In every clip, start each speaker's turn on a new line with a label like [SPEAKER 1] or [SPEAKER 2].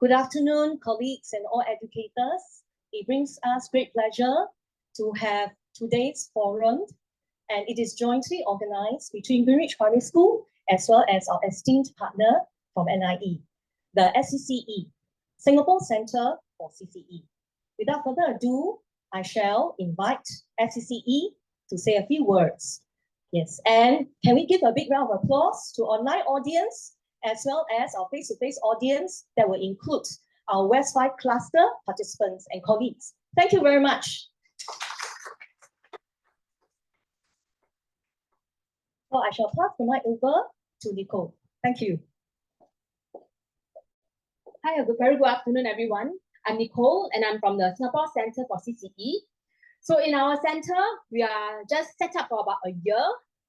[SPEAKER 1] Good afternoon, colleagues and all educators. It brings us great pleasure to have today's forum, and it is jointly organized between Greenwich Primary School as well as our esteemed partner from NIE, the SCCCE, Singapore Center for CCE. Without further ado, I shall invite SCCCE to say a few words. Yes, and can we give a big round of applause to online audience as well as our face-to-face audience that will include our West 5 cluster participants and colleagues. Thank you very much. So I shall pass the mic over to Nicole. Thank you.
[SPEAKER 2] Hi, very good afternoon, everyone. I'm Nicole, and I'm from the Singapore Center for CCE. So in our center, we are just set up for about a year,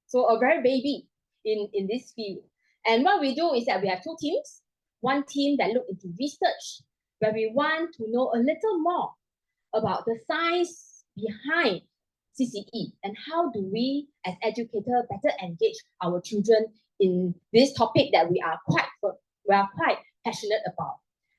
[SPEAKER 2] so a very baby in this field. And what we do is that we have two teams. One team that look into research, where we want to know a little more about the science behind CCE and how do we, as educators, better engage our children in this topic that we are quite passionate about.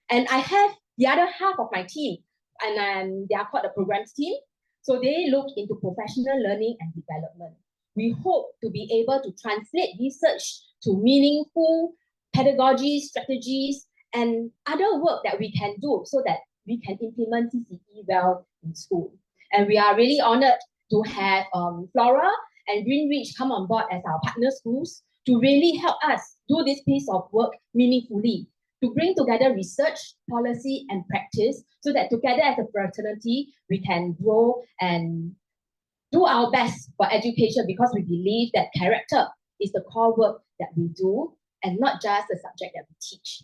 [SPEAKER 2] And I have the other half of my team, and they are called the programs team. So they look into professional learning and development. We hope to be able to translate research to meaningful pedagogy strategies and other work that we can do so that we can implement CCE well in school. And we are really honored to have Flora and Greenwich come on board as our partner schools to really help us do this piece of work meaningfully, to bring together research, policy, and practice so that together as a fraternity, we can grow and do our best for education, because we believe that character is the core work that we do and not just the subject that we teach.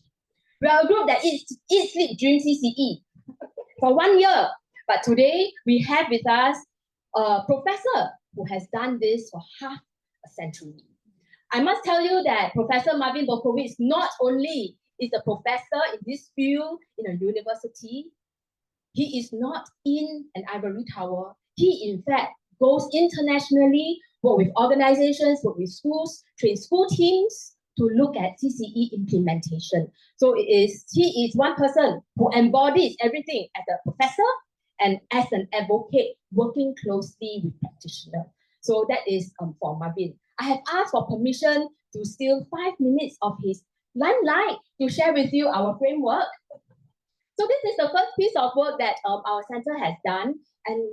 [SPEAKER 2] We are a group that eats, sleep, dream CCE for 1 year. But today we have with us a professor who has done this for half a century. I must tell you that Professor Marvin Berkowitz not only is a professor in this field in a university, he is not in an ivory tower. He, in fact, goes internationally, work with organizations, work with schools, train school teams to look at CCE implementation. So he is one person who embodies everything as a professor and as an advocate, working closely with practitioners. So that is for Marvin. I have asked for permission to steal 5 minutes of his limelight to share with you our framework. So this is the first piece of work that our center has done. And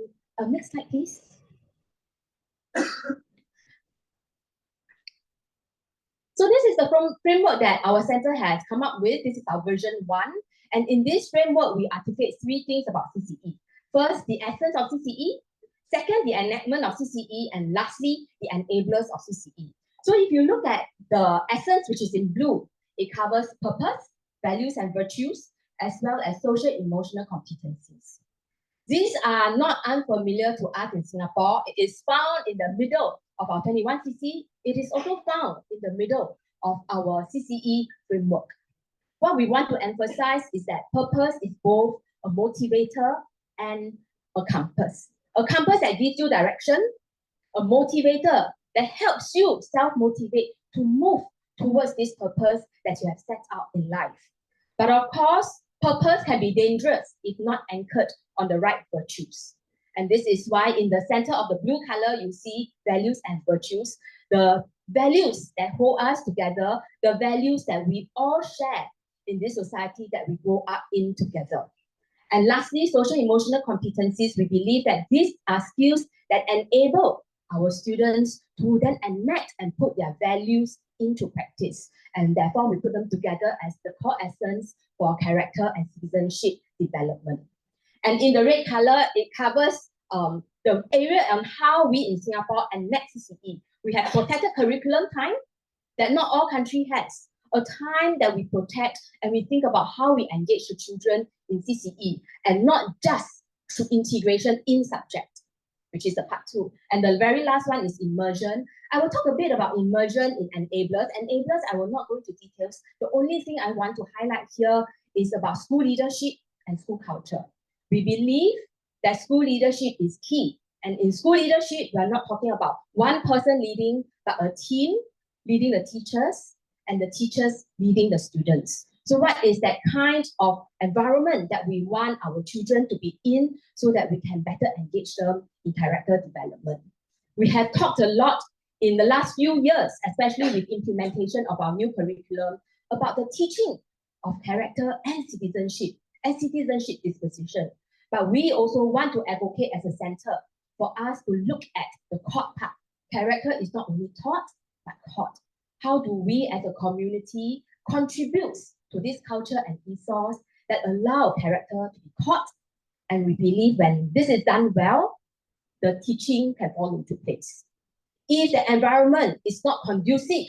[SPEAKER 2] next slide, please. So this is the framework that our center has come up with. This is our version 1. And in this framework, we articulate 3 things about CCE. First, the essence of CCE. Second, the enactment of CCE. And lastly, the enablers of CCE. So if you look at the essence, which is in blue, it covers purpose, values and virtues, as well as social emotional competencies. These are not unfamiliar to us in Singapore. It is found in the middle of our 21CC. It is also found in the middle of our CCE framework. What we want to emphasize is that purpose is both a motivator and a compass. A compass that gives you direction, a motivator that helps you self-motivate to move towards this purpose that you have set out in life. But of course, purpose can be dangerous if not anchored on the right virtues. And this is why in the center of the blue color, you see values and virtues, the values that hold us together, the values that we all share in this society that we grow up in together. And lastly, social emotional competencies, we believe that these are skills that enable our students to then enact and put their values into practice. And therefore, we put them together as the core essence for character and citizenship development. And in the red color, it covers the area on how we in Singapore enact CCE. We have protected curriculum time that not all country has. A time that we protect and we think about how we engage the children in CCE and not just through integration in subject, which is the part 2. And the very last one is immersion. I will talk a bit about immersion in enablers. Enablers, I will not go into details. The only thing I want to highlight here is about school leadership and school culture. We believe that school leadership is key. And in school leadership, we are not talking about one person leading, but a team leading the teachers and the teachers leading the students. So what is that kind of environment that we want our children to be in so that we can better engage them in character development? We have talked a lot in the last few years, especially with implementation of our new curriculum, about the teaching of character and citizenship disposition. But we also want to advocate as a center for us to look at the taught part. Character is not only taught, but taught. How do we as a community contribute to this culture and ethos that allow character to be taught? And we believe when this is done well, the teaching can fall into place. If the environment is not conducive,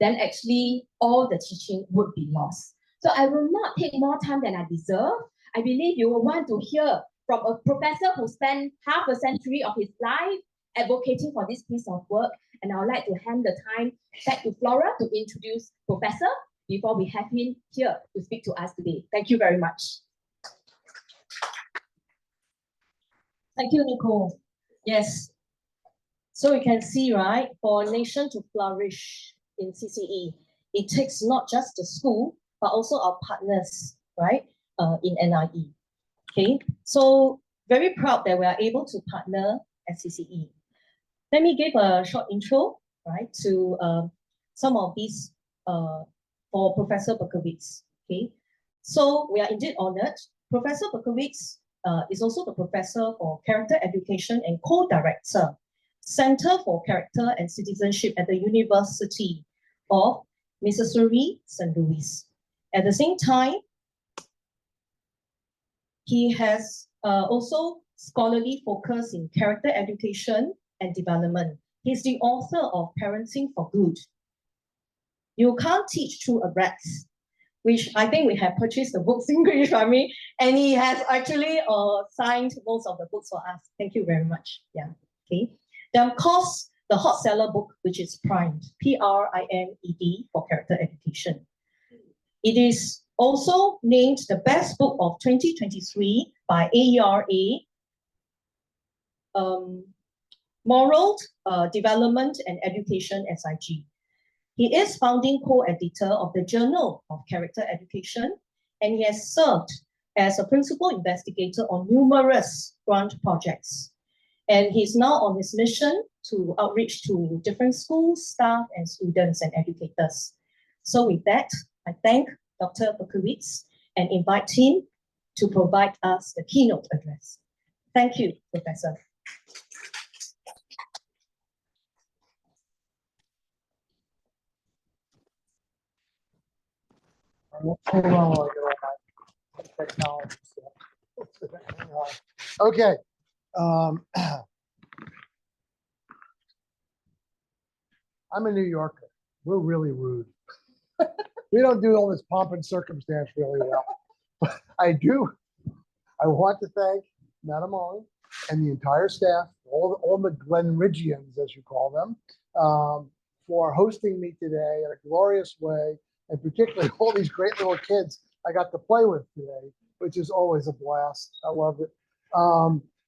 [SPEAKER 2] then actually all the teaching would be lost. So I will not take more time than I deserve. I believe you will want to hear from a professor who spent half a century of his life advocating for this piece of work. And I would like to hand the time back to Flora to introduce Professor before we have him here to speak to us today. Thank you very much.
[SPEAKER 1] Thank you, Nicole. Yes. So you can see, right, for a nation to flourish in CCE, it takes not just the school, but also our partners, right, in NIE. Okay, so very proud that we are able to partner at CCE. Let me give a short intro, right, to some of these for Professor Berkowitz. Okay, so we are indeed honored. Professor Berkowitz is also the professor for character education and co-director, Center for Character and Citizenship at the University of Missouri, St. Louis. At the same time, he has also scholarly focus in character education and development. He's the author of Parenting for Good. You can't teach through a breath, which I think we have purchased the books in English for me, and he has actually signed most of the books for us. Thank you very much. Yeah. Okay. Then of course, the hot seller book, which is Primed, Primed for character education. It is also named the best book of 2023 by AERA, Moral Development and Education, SIG. He is founding co-editor of the Journal of Character Education, and he has served as a principal investigator on numerous grant projects. And he's now on his mission to outreach to different schools, staff, and students and educators. So with that, I thank Dr. Berkowitz and invite him to provide us the keynote address. Thank you, Professor.
[SPEAKER 3] Technology stuff. Okay. I'm a New Yorker. We're really rude. We don't do all this pomp and circumstance really well. But I want to thank Madam Ollie and the entire staff, all the Glenridgians, as you call them, for hosting me today in a glorious way, and particularly all these great little kids I got to play with today, which is always a blast. I love it.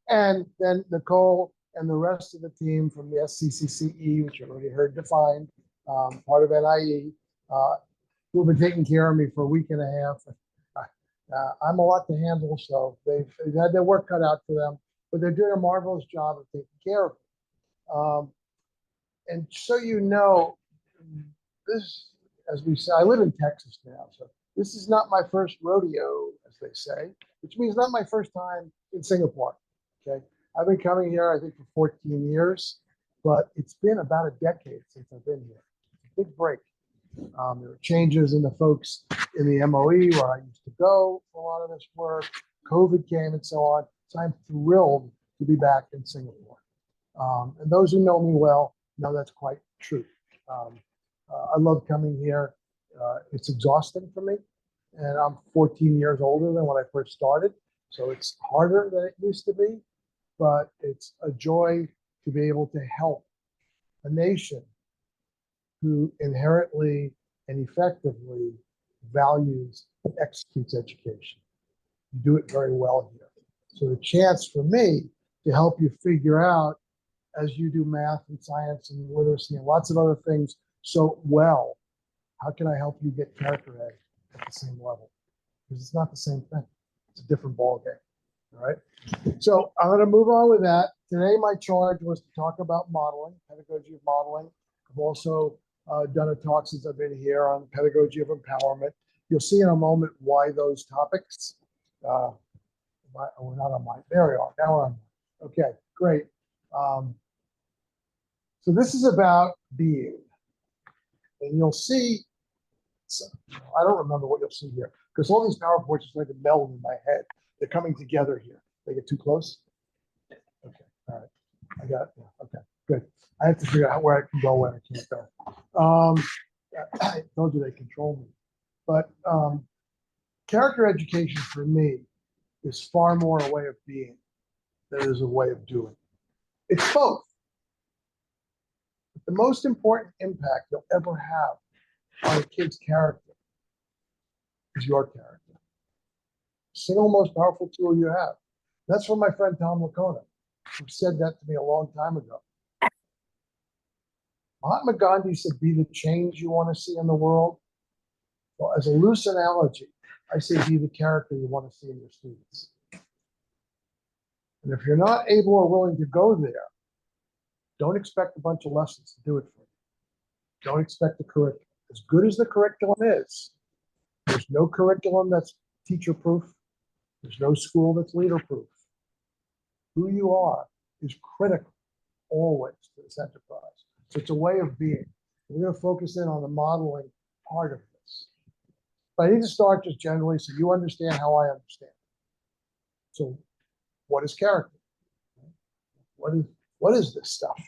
[SPEAKER 3] And then Nicole and the rest of the team from the SCCCE, which you already heard defined, part of NIE, who've been taking care of me for a week and a half. I'm a lot to handle, so they've had their work cut out for them, but they're doing a marvelous job of taking care of me. And so you know, this, as we say, I live in Texas now, so this is not my first rodeo, as they say, which means not my first time in Singapore. Okay, I've been coming here, I think, for 14 years, but it's been about a decade since I've been here. It's a big break. There were changes in the folks in the MOE where I used to go for a lot of this work. COVID came and so on. So I'm thrilled to be back in Singapore. And those who know me well know that's quite true. I love coming here. It's exhausting for me. And I'm 14 years older than when I first started. So it's harder than it used to be. But it's a joy to be able to help a nation who inherently and effectively values and executes education. You do it very well here. So the chance for me to help you figure out, as you do math and science and literacy and lots of other things so well, how can I help you get character A? at the same level, because it's not the same thing. It's a different ballgame. All right. So I'm going to move on with that. Today, my charge was to talk about modeling, pedagogy of modeling. I've also done a talk since I've been here on pedagogy of empowerment. You'll see in a moment why those topics. We're not on mine. There we are. Now we're on mine. Okay, great. So this is about being. And you'll see, I don't remember what you'll see here, because all these PowerPoints are going to meld in my head. They're coming together here. They get too close? Okay, all right. I got it. Yeah, okay, good. I have to figure out where I can go, where I can't go. I told you they control me. But character education for me is far more a way of being than it is a way of doing. It's both. But the most important impact you'll ever have on a kid's character is your character. Single most powerful tool you have. That's from my friend Tom Lacona, who said that to me a long time ago. Mahatma Gandhi said, be the change you want to see in the world. Well, as a loose analogy, I say be the character you want to see in your students. And if you're not able or willing to go there, don't expect a bunch of lessons to do it for you. Don't expect the curriculum. As good as the curriculum is, there's no curriculum that's teacher-proof. There's no school that's leader-proof. Who you are is critical always to this enterprise. So it's a way of being. We're going to focus in on the modeling part of this. But I need to start just generally so you understand how I understand. So what is character? What is this stuff?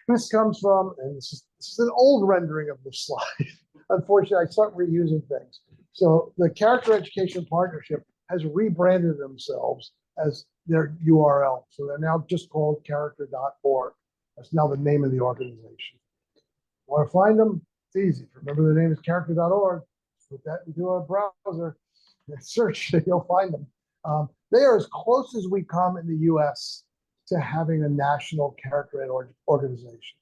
[SPEAKER 3] This comes from, and this is an old rendering of this slide. Unfortunately, I start reusing things. So the Character Education Partnership has rebranded themselves as their URL. So they're now just called character.org. That's now the name of the organization. Want to find them? It's easy. Remember the name is character.org. Put that into a browser and search, and you'll find them. They are as close as we come in the US to having a national character ed organization.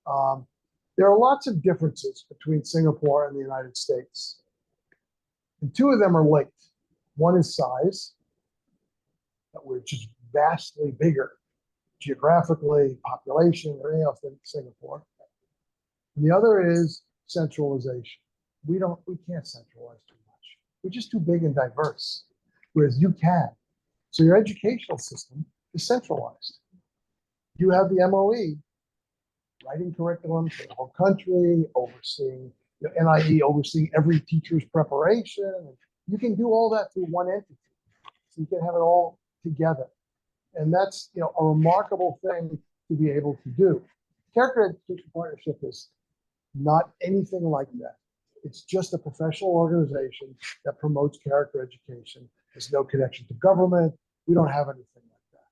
[SPEAKER 3] There are lots of differences between Singapore and the United States. And two of them are linked. One is size, which is vastly bigger geographically, population, everything else than Singapore. And the other is centralization. We can't centralize too much. We're just too big and diverse, whereas you can. So your educational system is centralized. You have the MOE, writing curriculum for the whole country, overseeing the NIE, overseeing every teacher's preparation. You can do all that through one entity. So you can have it all together. And that's a remarkable thing to be able to do. Character Education Partnership is not anything like that. It's just a professional organization that promotes character education. There's no connection to government. We don't have anything like that.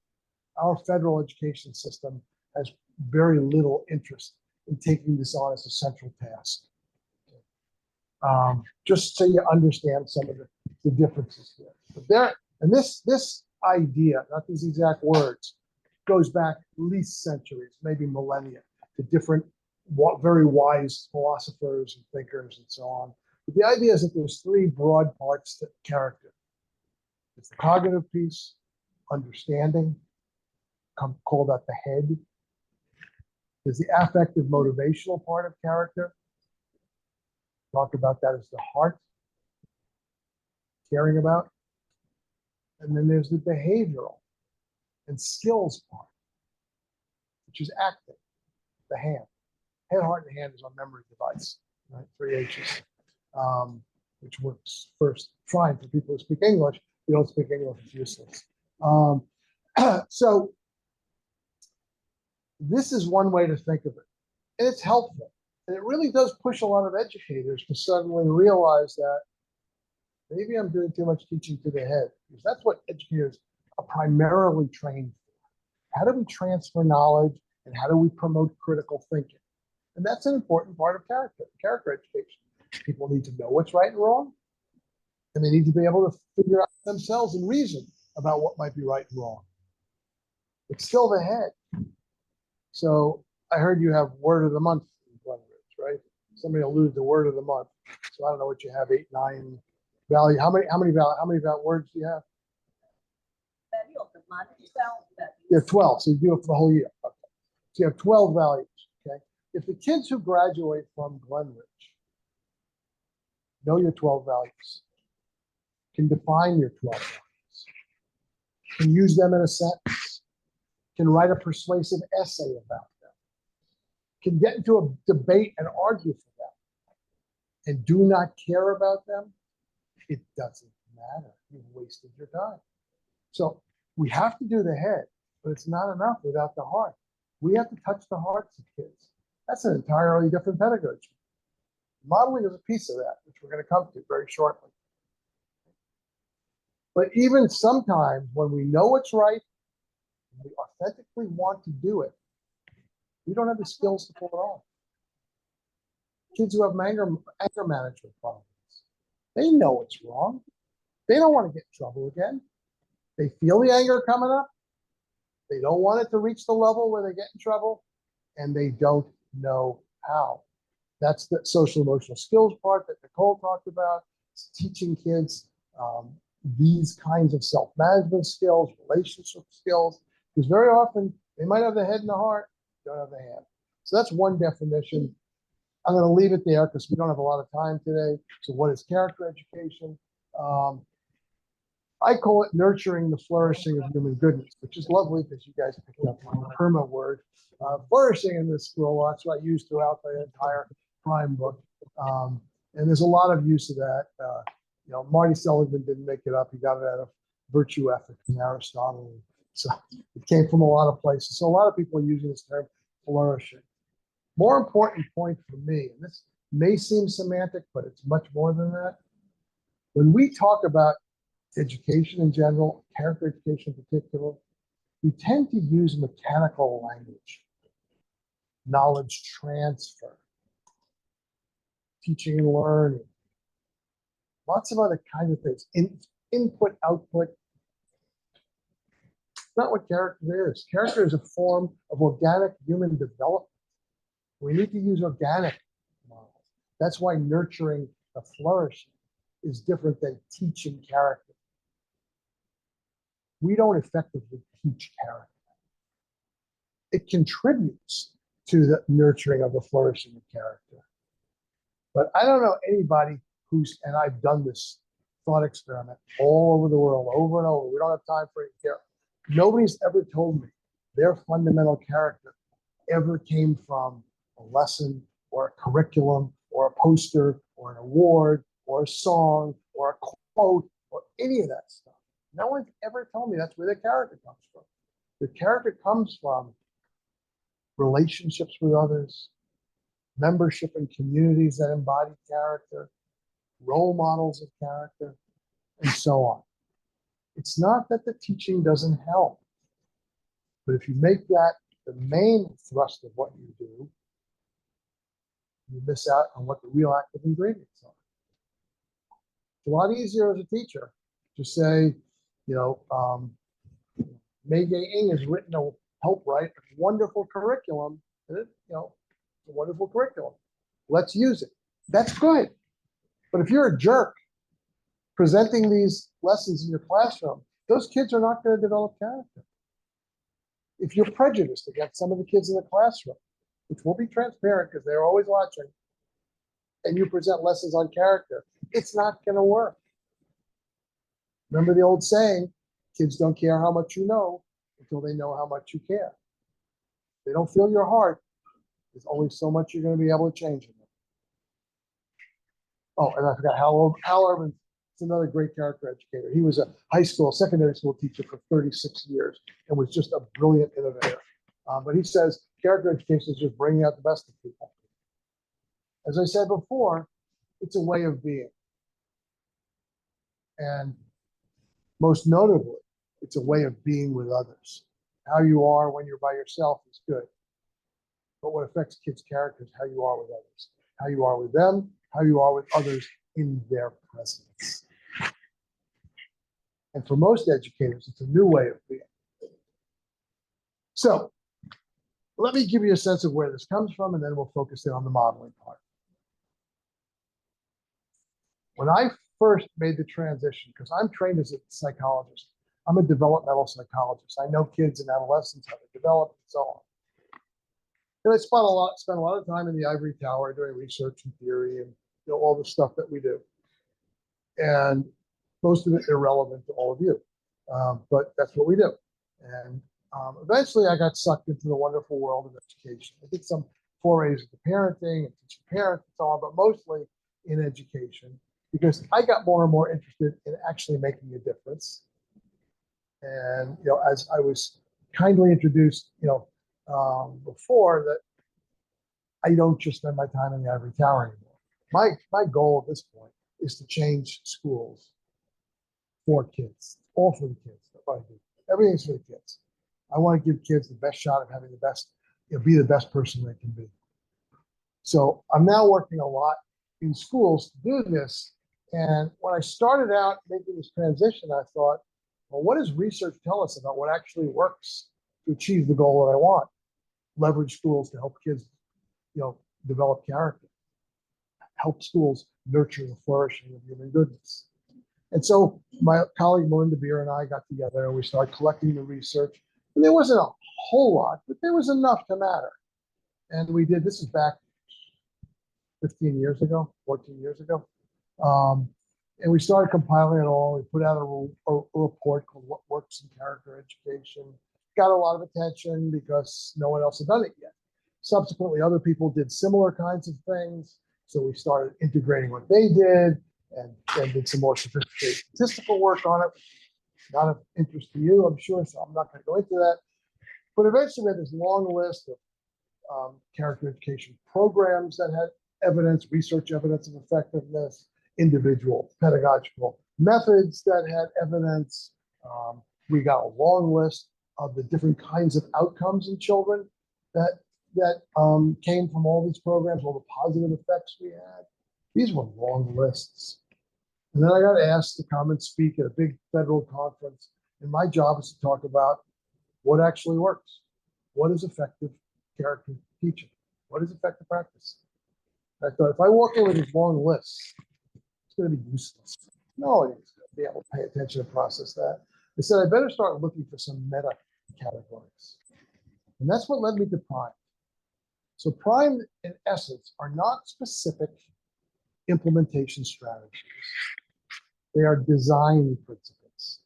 [SPEAKER 3] Our federal education system has very little interest in taking this on as a central task. Just so you understand some of the differences here. But this idea, not these exact words, goes back at least centuries, maybe millennia, to different very wise philosophers and thinkers and so on. But the idea is that there's three broad parts to character. It's the cognitive piece, understanding, call that the head. There's the affective motivational part of character. Talk about that as the heart, caring about. And then there's the behavioral and skills part, which is acting, the hand. Head, heart, and hand is our memory device, right? 3 H's, which works first fine for people who speak English. If you don't speak English, it's useless. So this is one way to think of it. And it's helpful. And it really does push a lot of educators to suddenly realize that maybe I'm doing too much teaching to the head, because that's what educators are primarily trained for. How do we transfer knowledge and how do we promote critical thinking? And that's an important part of character education. People need to know what's right and wrong, and they need to be able to figure out themselves and reason about what might be right and wrong. It's still the head. So I heard you have word of the month in Glenridge, right? Somebody alluded to word of the month. So I don't know what you have, 8, 9 value. How many words do you have?
[SPEAKER 1] Value of the month, 12 values.
[SPEAKER 3] You have 12, so you do it for the whole year. Okay. So you have 12 values, okay? If the kids who graduate from Glenridge know your 12 values, can define your 12 values, can use them in a sentence, can write a persuasive essay about them, can get into a debate and argue for them, and do not care about them, it doesn't matter. You've wasted your time. So we have to do the head, but it's not enough without the heart. We have to touch the hearts of kids. That's an entirely different pedagogy. Modeling is a piece of that, which we're going to come to very shortly. But even sometimes when we know it's right, and we authentically want to do it, we don't have the skills to pull it off. Kids who have anger management problems, they know it's wrong. They don't want to get in trouble again. They feel the anger coming up. They don't want it to reach the level where they get in trouble, and they don't know how. That's the social emotional skills part that Nicole talked about. It's teaching kids these kinds of self-management skills, relationship skills, because very often they might have the head and the heart, don't have the hand. So that's one definition. I'm going to leave it there because we don't have a lot of time today. So what is character education? I call it nurturing the flourishing of human goodness, which is lovely because you guys picked up on the PERMA word. Flourishing in this school, that's what I use throughout the entire prime book. And there's a lot of use of that. You know, Marty Seligman didn't make it up. He got it out of virtue ethics from Aristotle. So it came from a lot of places. So a lot of people are using this term flourishing. More important point for me, and this may seem semantic, but it's much more than that. When we talk about education in general, character education in particular, we tend to use mechanical language, knowledge transfer, teaching and learning, lots of other kinds of things, input, output. It's not what character is. Character is a form of organic human development. We need to use organic models. That's why nurturing the flourishing is different than teaching character. We don't effectively teach character. It contributes to the nurturing of the flourishing of character. But I don't know anybody who's, and I've done this thought experiment all over the world, over and over. We don't have time for it here. Nobody's ever told me their fundamental character ever came from a lesson or a curriculum or a poster or an award or a song or a quote or any of that stuff. No one's ever told me that's where their character comes from. The character comes from relationships with others, membership in communities that embody character, role models of character, and so on. It's not that the teaching doesn't help, but if you make that the main thrust of what you do, you miss out on what the real active ingredients are. It's a lot easier as a teacher to say, you know, Mei Ing has written a help write a wonderful curriculum. And it, you know, it's a wonderful curriculum. Let's use it. That's good. But if you're a jerk presenting these lessons in your classroom, those kids are not going to develop character. If you're prejudiced against some of the kids in the classroom, which will be transparent because they're always watching, and you present lessons on character, it's not going to work. Remember the old saying, kids don't care how much you know until they know how much you care. If they don't feel your heart, there's only so much you're going to be able to change in them. Oh, and I forgot Hal Urban is another great character educator. He was a high school, secondary school teacher for 36 years and was just a brilliant innovator. But he says character education is just bringing out the best of people. As I said before, it's a way of being. And most notably, it's a way of being with others. How you are when you're by yourself is good. But what affects kids' character is how you are with others, how you are with them, how you are with others in their presence. And for most educators, it's a new way of being. So let me give you a sense of where this comes from, and then we'll focus in on the modeling part. When I first made the transition, because I'm trained as a psychologist, I'm a developmental psychologist. I know kids and adolescents, how they develop, and so on. And I spent a lot of time in the ivory tower doing research and theory and all the stuff that we do. And most of it irrelevant to all of you. But that's what we do. And eventually I got sucked into the wonderful world of education. I did some forays into parenting and teaching parents and so on, but mostly in education, because I got more and more interested in actually making a difference. And, as I was kindly introduced, before, that I don't just spend my time in the ivory tower anymore. My goal at this point is to change schools for kids, all for the kids. That's what I do. Everything's for the kids. I want to give kids the best shot of having the best, be the best person they can be. So I'm now working a lot in schools to do this. And when I started out making this transition, I thought, well, what does research tell us about what actually works to achieve the goal that I want? Leverage schools to help kids, develop character. Help schools nurture the flourishing of human goodness. And so my colleague Marvin W and I got together and we started collecting the research. And there wasn't a whole lot, but there was enough to matter. And we did, this is back 15 years ago, 14 years ago. And we started compiling it all. We put out a report called What Works in Character Education. Got a lot of attention because no one else had done it yet. Subsequently, other people did similar kinds of things. So we started integrating what they did and did some more sophisticated statistical work on it. Not of interest to you, I'm sure, so I'm not going to go into that. But eventually we had this long list of character education programs that had evidence, research evidence of effectiveness, individual pedagogical methods that had evidence. We got a long list of the different kinds of outcomes in children that came from all these programs, all the positive effects we had. These were long lists. And then I got asked to come and speak at a big federal conference. And my job is to talk about what actually works. What is effective character teaching? What is effective practice? I thought, if I walk in with these long lists, it's going to be useless. No, it is going to be able to pay attention and process that. I said, I better start looking for some meta categories. And that's what led me to PRIME. So PRIME, in essence, are not specific implementation strategies. They are design principles.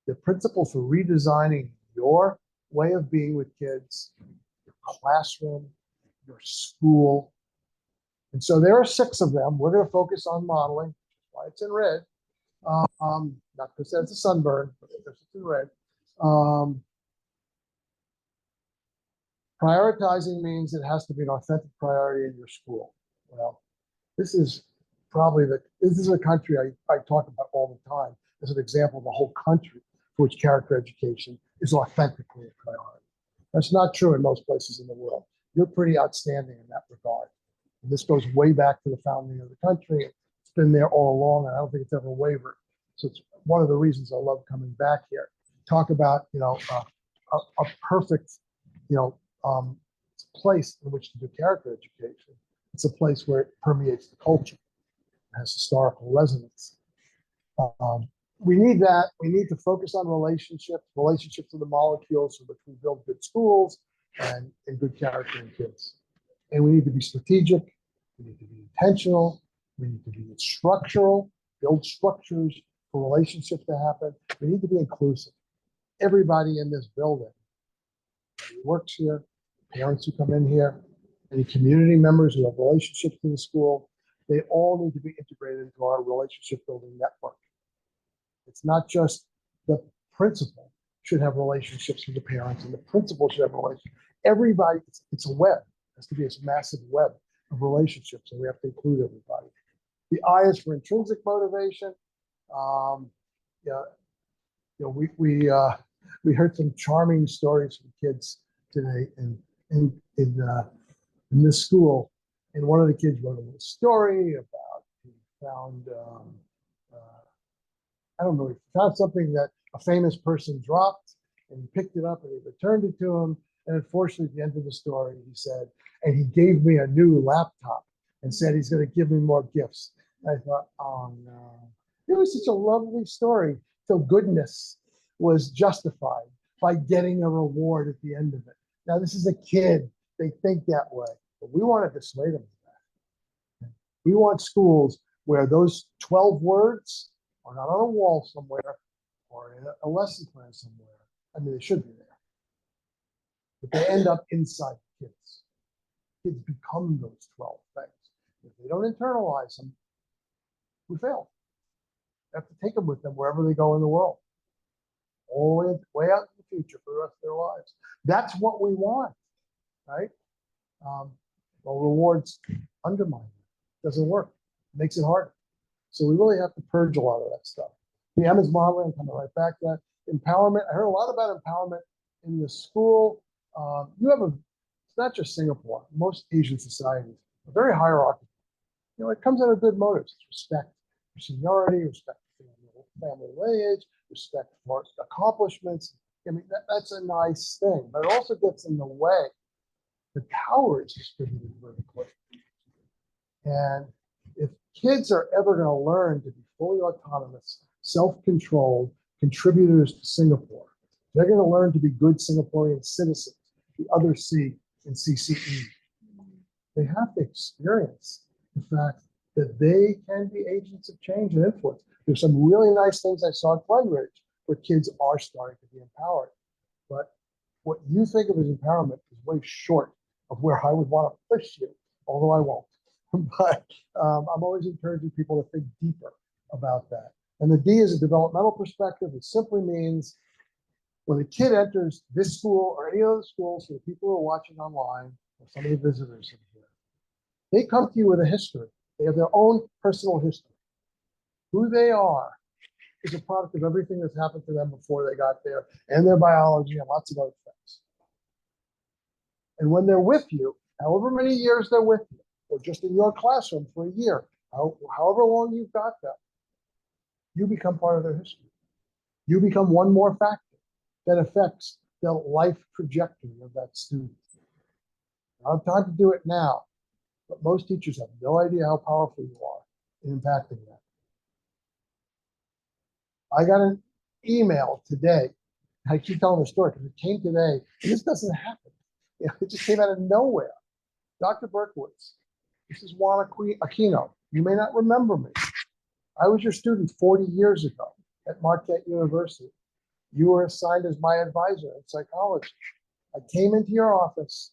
[SPEAKER 3] They're principles for redesigning your way of being with kids, your classroom, your school. And so there are 6 of them. We're going to focus on modeling, why it's in red. Not because that's a sunburn, but because it's in red. Prioritizing means it has to be an authentic priority in your school. Well, this is probably this is a country I talk about all the time as an example of a whole country for which character education is authentically a priority. That's not true in most places in the world. You're pretty outstanding in that regard. And this goes way back to the founding of the country. It's been there all along, and I don't think it's ever wavered. So it's one of the reasons I love coming back here. Talk about, a perfect, place in which to do character education. It's a place where it permeates the culture. It has historical resonance. We need that. We need to focus on relationships of the molecules so that we build good schools and good character in kids. And we need to be strategic. We need to be intentional. We need to be structural, build structures for relationships to happen. We need to be inclusive. Everybody in this building who works here, parents who come in here, any community members who have relationships to the school, they all need to be integrated into our relationship building network. It's not just the principal should have relationships with the parents and the principal should have relationships. Everybody, it's a web. It has to be a massive web of relationships, and we have to include everybody. The I is for intrinsic motivation. We heard some charming stories from kids today in this school, and one of the kids wrote a little story about he found I don't know, he found something that a famous person dropped, and he picked it up and he returned it to him. And unfortunately, at the end of the story, he said, and he gave me a new laptop and said he's going to give me more gifts. I thought, oh no. It was such a lovely story till goodness was justified by getting a reward at the end of it. Now, this is a kid. They think that way. But we want to dissuade them from that. We want schools where those 12 words are not on a wall somewhere or in a lesson plan somewhere. I mean, they should be there. But they end up inside the kids. Kids become those 12 things. If they don't internalize them, we fail. They have to take them with them wherever they go in the world. All the way out in the future for the rest of their lives. That's what we want, right? Well, rewards undermine it. Doesn't work. It makes it harder. So we really have to purge a lot of that stuff. The Emma's modeling, coming right back to that. Empowerment. I heard a lot about empowerment in the school. It's not just Singapore. Most Asian societies are very hierarchical. You know, it comes out of good motives. Respect for seniority, respect for family lineage, respect for accomplishments. I mean, that's a nice thing, but it also gets in the way. The power is distributed vertically. And if kids are ever going to learn to be fully autonomous, self-controlled contributors to Singapore, they're going to learn to be good Singaporean citizens, the other C in CCE. They have to experience the fact that they can be agents of change and influence. There's some really nice things I saw at Floodridge where kids are starting to be empowered. But what you think of as empowerment is way short of where I would want to push you, although I won't. But I'm always encouraging people to think deeper about that. And the D is a developmental perspective. It simply means when a kid enters this school or any other schools, for the people who are watching online, or some of the visitors in here, they come to you with a history. They have their own personal history. Who they are is a product of everything that's happened to them before they got there, and their biology and lots of other things. And when they're with you, however many years they're with you, or just in your classroom for a year, however long you've got them, you become part of their history. You become one more factor that affects the life trajectory of that student. I don't have time to do it now, but most teachers have no idea how powerful you are in impacting that. I got an email today. I keep telling the story because it came today. And this doesn't happen. You know, it just came out of nowhere. Dr. Berkowitz, this is Juan Aquino. You may not remember me. I was your student 40 years ago at Marquette University. You were assigned as my advisor in psychology. I came into your office,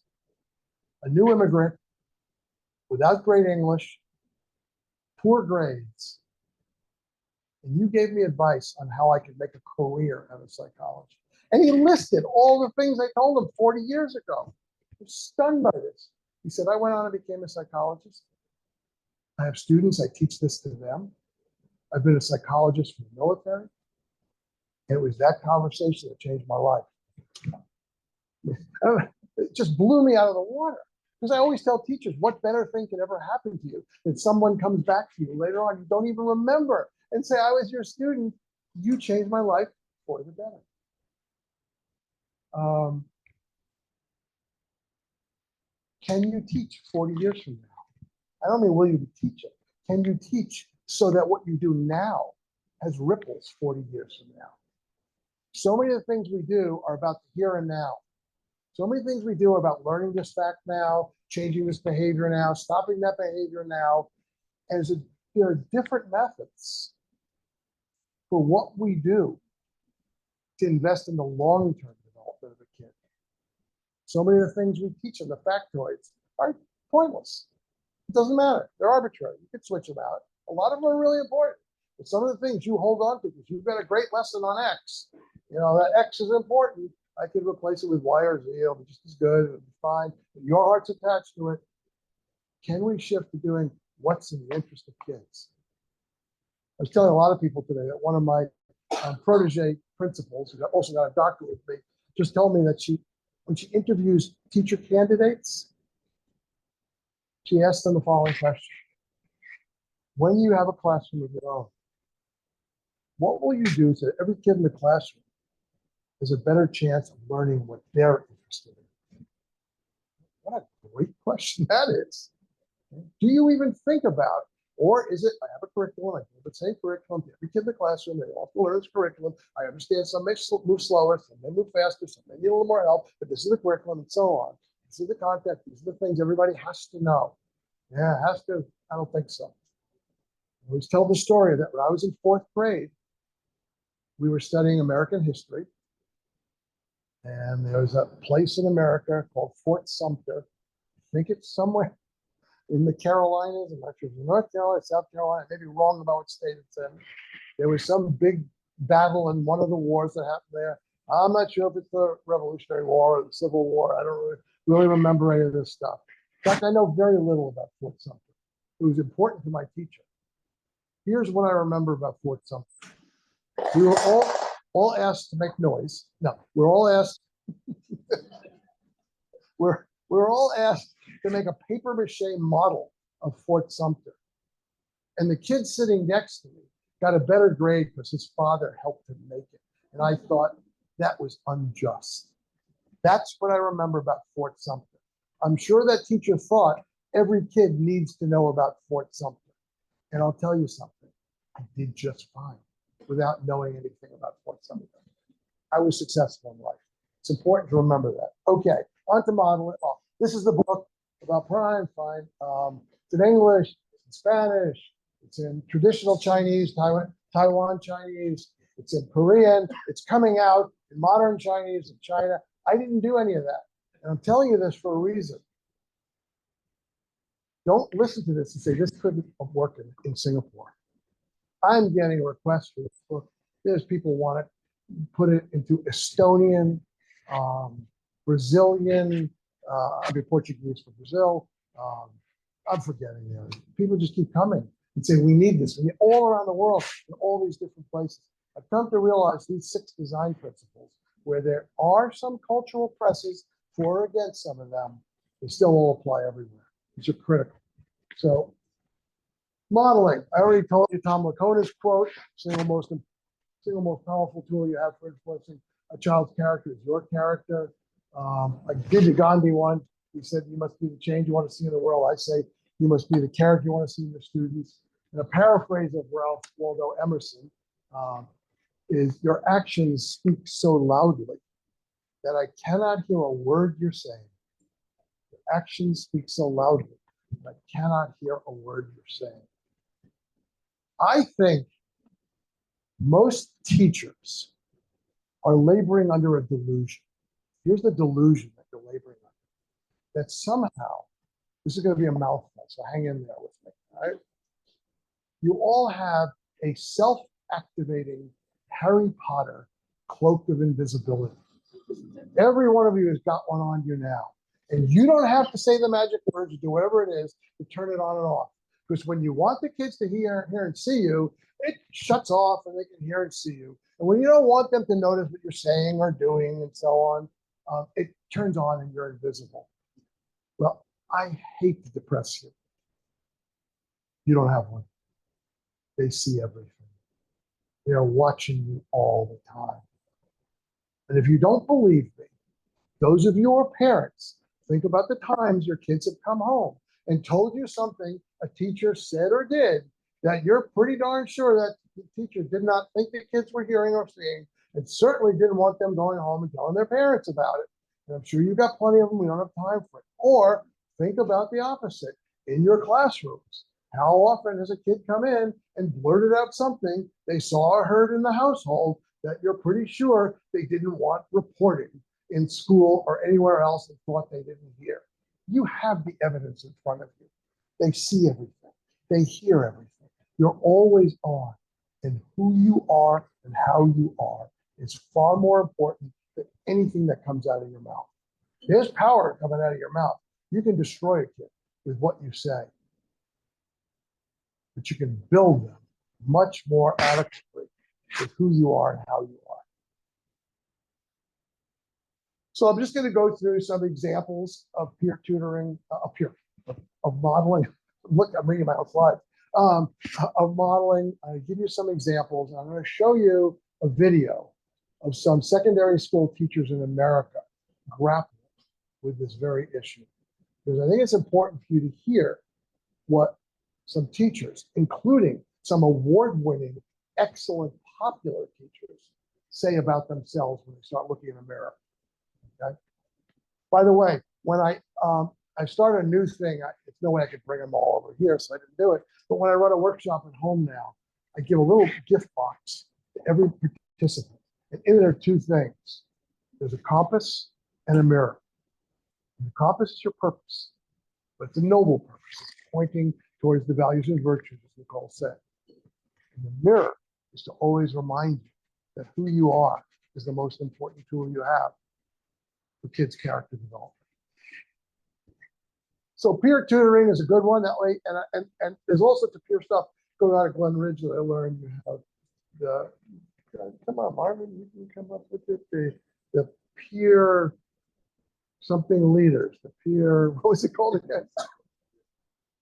[SPEAKER 3] a new immigrant, without great English, poor grades, and you gave me advice on how I could make a career out of psychology. And he listed all the things I told him 40 years ago. I was stunned by this. He said, I went on and became a psychologist. I have students, I teach this to them. I've been a psychologist for the military. And it was that conversation that changed my life. It just blew me out of the water. Because I always tell teachers, what better thing could ever happen to you than someone comes back to you later on, you don't even remember, and say, I was your student, you changed my life for the better. Can you teach 40 years from now? I don't mean will you be teaching. Can you teach so that what you do now has ripples 40 years from now? So many of the things we do are about the here and now. So many things we do are about learning this fact now, changing this behavior now, stopping that behavior now. And there are different methods for what we do to invest in the long-term development of a kid. So many of the things we teach them, the factoids, are pointless. It doesn't matter. They're arbitrary. You can switch them out. A lot of them are really important. But some of the things you hold on to, because you've got a great lesson on X, you know, that X is important. I could replace it with Y or Z. It'll be just as good. It'll be fine. But your heart's attached to it. Can we shift to doing what's in the interest of kids? I was telling a lot of people today that one of my protege principals, who also got a doctorate with me, just told me that when she interviews teacher candidates, she asked them the following question. When you have a classroom of your own, what will you do so that every kid in the classroom has a better chance of learning what they're interested in? What a great question that is. Do you even think about Or is it, I have a curriculum, I give the same curriculum to every kid in the classroom, they all learn this curriculum. I understand some may move slower, some may move faster, some may need a little more help, but this is the curriculum and so on. This is the content, these are the things everybody has to know. Yeah, it has to. I don't think so. I always tell the story that when I was in 4th grade, we were studying American history. And there was a place in America called Fort Sumter. I think it's somewhere in the Carolinas. I'm not sure if it's North Carolina, South Carolina. I may be wrong about what state it's in. There was some big battle in one of the wars that happened there. I'm not sure if it's the Revolutionary War or the Civil War. I don't really remember any of this stuff. In fact, I know very little about Fort Sumter. It was important to my teacher. Here's what I remember about Fort Sumter. We were all asked to make noise. No, we're all asked. we're all asked to make a paper mache model of Fort Sumter. And the kid sitting next to me got a better grade because his father helped him make it. And I thought that was unjust. That's what I remember about Fort Sumter. I'm sure that teacher thought every kid needs to know about Fort Sumter. And I'll tell you something, I did just fine without knowing anything about Fort Sumter. I was successful in life. It's important to remember that. Okay, on to model it. Oh, this is the book about prime, fine. It's in English, it's in Spanish, it's in traditional Chinese, Taiwan Chinese, it's in Korean, it's coming out in modern Chinese in China. I didn't do any of that. And I'm telling you this for a reason. Don't listen to this and say, this couldn't work in Singapore. I'm getting a request for this book. There's people want to put it into Estonian, Brazilian, Portuguese for Brazil. I'm forgetting the others. People just keep coming and say, we need this. And all around the world, in all these different places. I've come to realize these 6 design principles, where there are some cultural presses for or against some of them, they still all apply everywhere. These are critical. So, modeling. I already told you Tom Lacona's quote, single most powerful tool you have for influencing a child's character is your character. I did the Gandhi one. He said, you must be the change you want to see in the world. I say, you must be the character you want to see in your students. And a paraphrase of Ralph Waldo Emerson is, your actions speak so loudly that I cannot hear a word you're saying. Your actions speak so loudly that I cannot hear a word you're saying. I think most teachers are laboring under a delusion. Here's the delusion that you're laboring under. That somehow, this is going to be a mouthful, so hang in there with me, all right? You all have a self-activating Harry Potter cloak of invisibility. Every one of you has got one on you now. And you don't have to say the magic words or do whatever it is to turn it on and off. Because when you want the kids to hear and see you, it shuts off and they can hear and see you. And when you don't want them to notice what you're saying or doing and so on, it turns on and you're invisible. Well, I hate to depress you. You don't have one. They see everything. They are watching you all the time. And if you don't believe me, those of you who are parents, think about the times your kids have come home and told you something a teacher said or did that you're pretty darn sure that the teacher did not think the kids were hearing or seeing, and certainly didn't want them going home and telling their parents about it. And I'm sure you've got plenty of them. We don't have time for it. Or think about the opposite. In your classrooms, how often has a kid come in and blurted out something they saw or heard in the household that you're pretty sure they didn't want reporting in school or anywhere else and thought they didn't hear? You have the evidence in front of you. They see everything. They hear everything. You're always on. And who you are and how you are is far more important than anything that comes out of your mouth. There's power coming out of your mouth. You can destroy a kid with what you say. But you can build them much more adequately with who you are and how you are. So I'm just going to go through some examples of peer tutoring, of modeling. Look, I'm reading my own slides. Of modeling. I give you some examples, and I'm going to show you a video of some secondary school teachers in America grappling with this very issue. Because I think it's important for you to hear what some teachers, including some award-winning, excellent, popular teachers, say about themselves when they start looking in the mirror. Okay. By the way, when I started a new thing, there's no way I could bring them all over here, so I didn't do it. But when I run a workshop at home now, I give a little gift box to every participant. And in there are two things. There's a compass and a mirror. And the compass is your purpose, but it's a noble purpose. It's pointing towards the values and virtues, as Nicole said. And the mirror is to always remind you that who you are is the most important tool you have for kids' character development. So peer tutoring is a good one that way, and there's all sorts of peer stuff going on at Glen Ridge that I learned. You have the come on, Marvin, you can come up with it. The peer something leaders, the peer, what was it called again?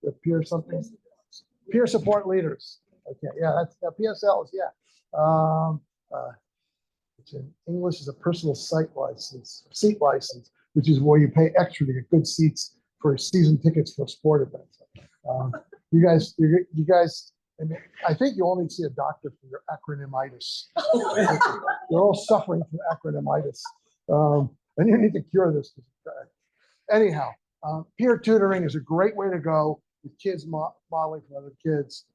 [SPEAKER 3] The peer something, peer support leaders. Okay, yeah, that's PSLs, yeah. Which in English is a personal seat license, which is where you pay extra to get good seats for season tickets for sport events. You guys, I think you only see a doctor for your acronymitis. You're all suffering from acronymitis. And you need to cure this. Anyhow, peer tutoring is a great way to go with kids modeling for other kids.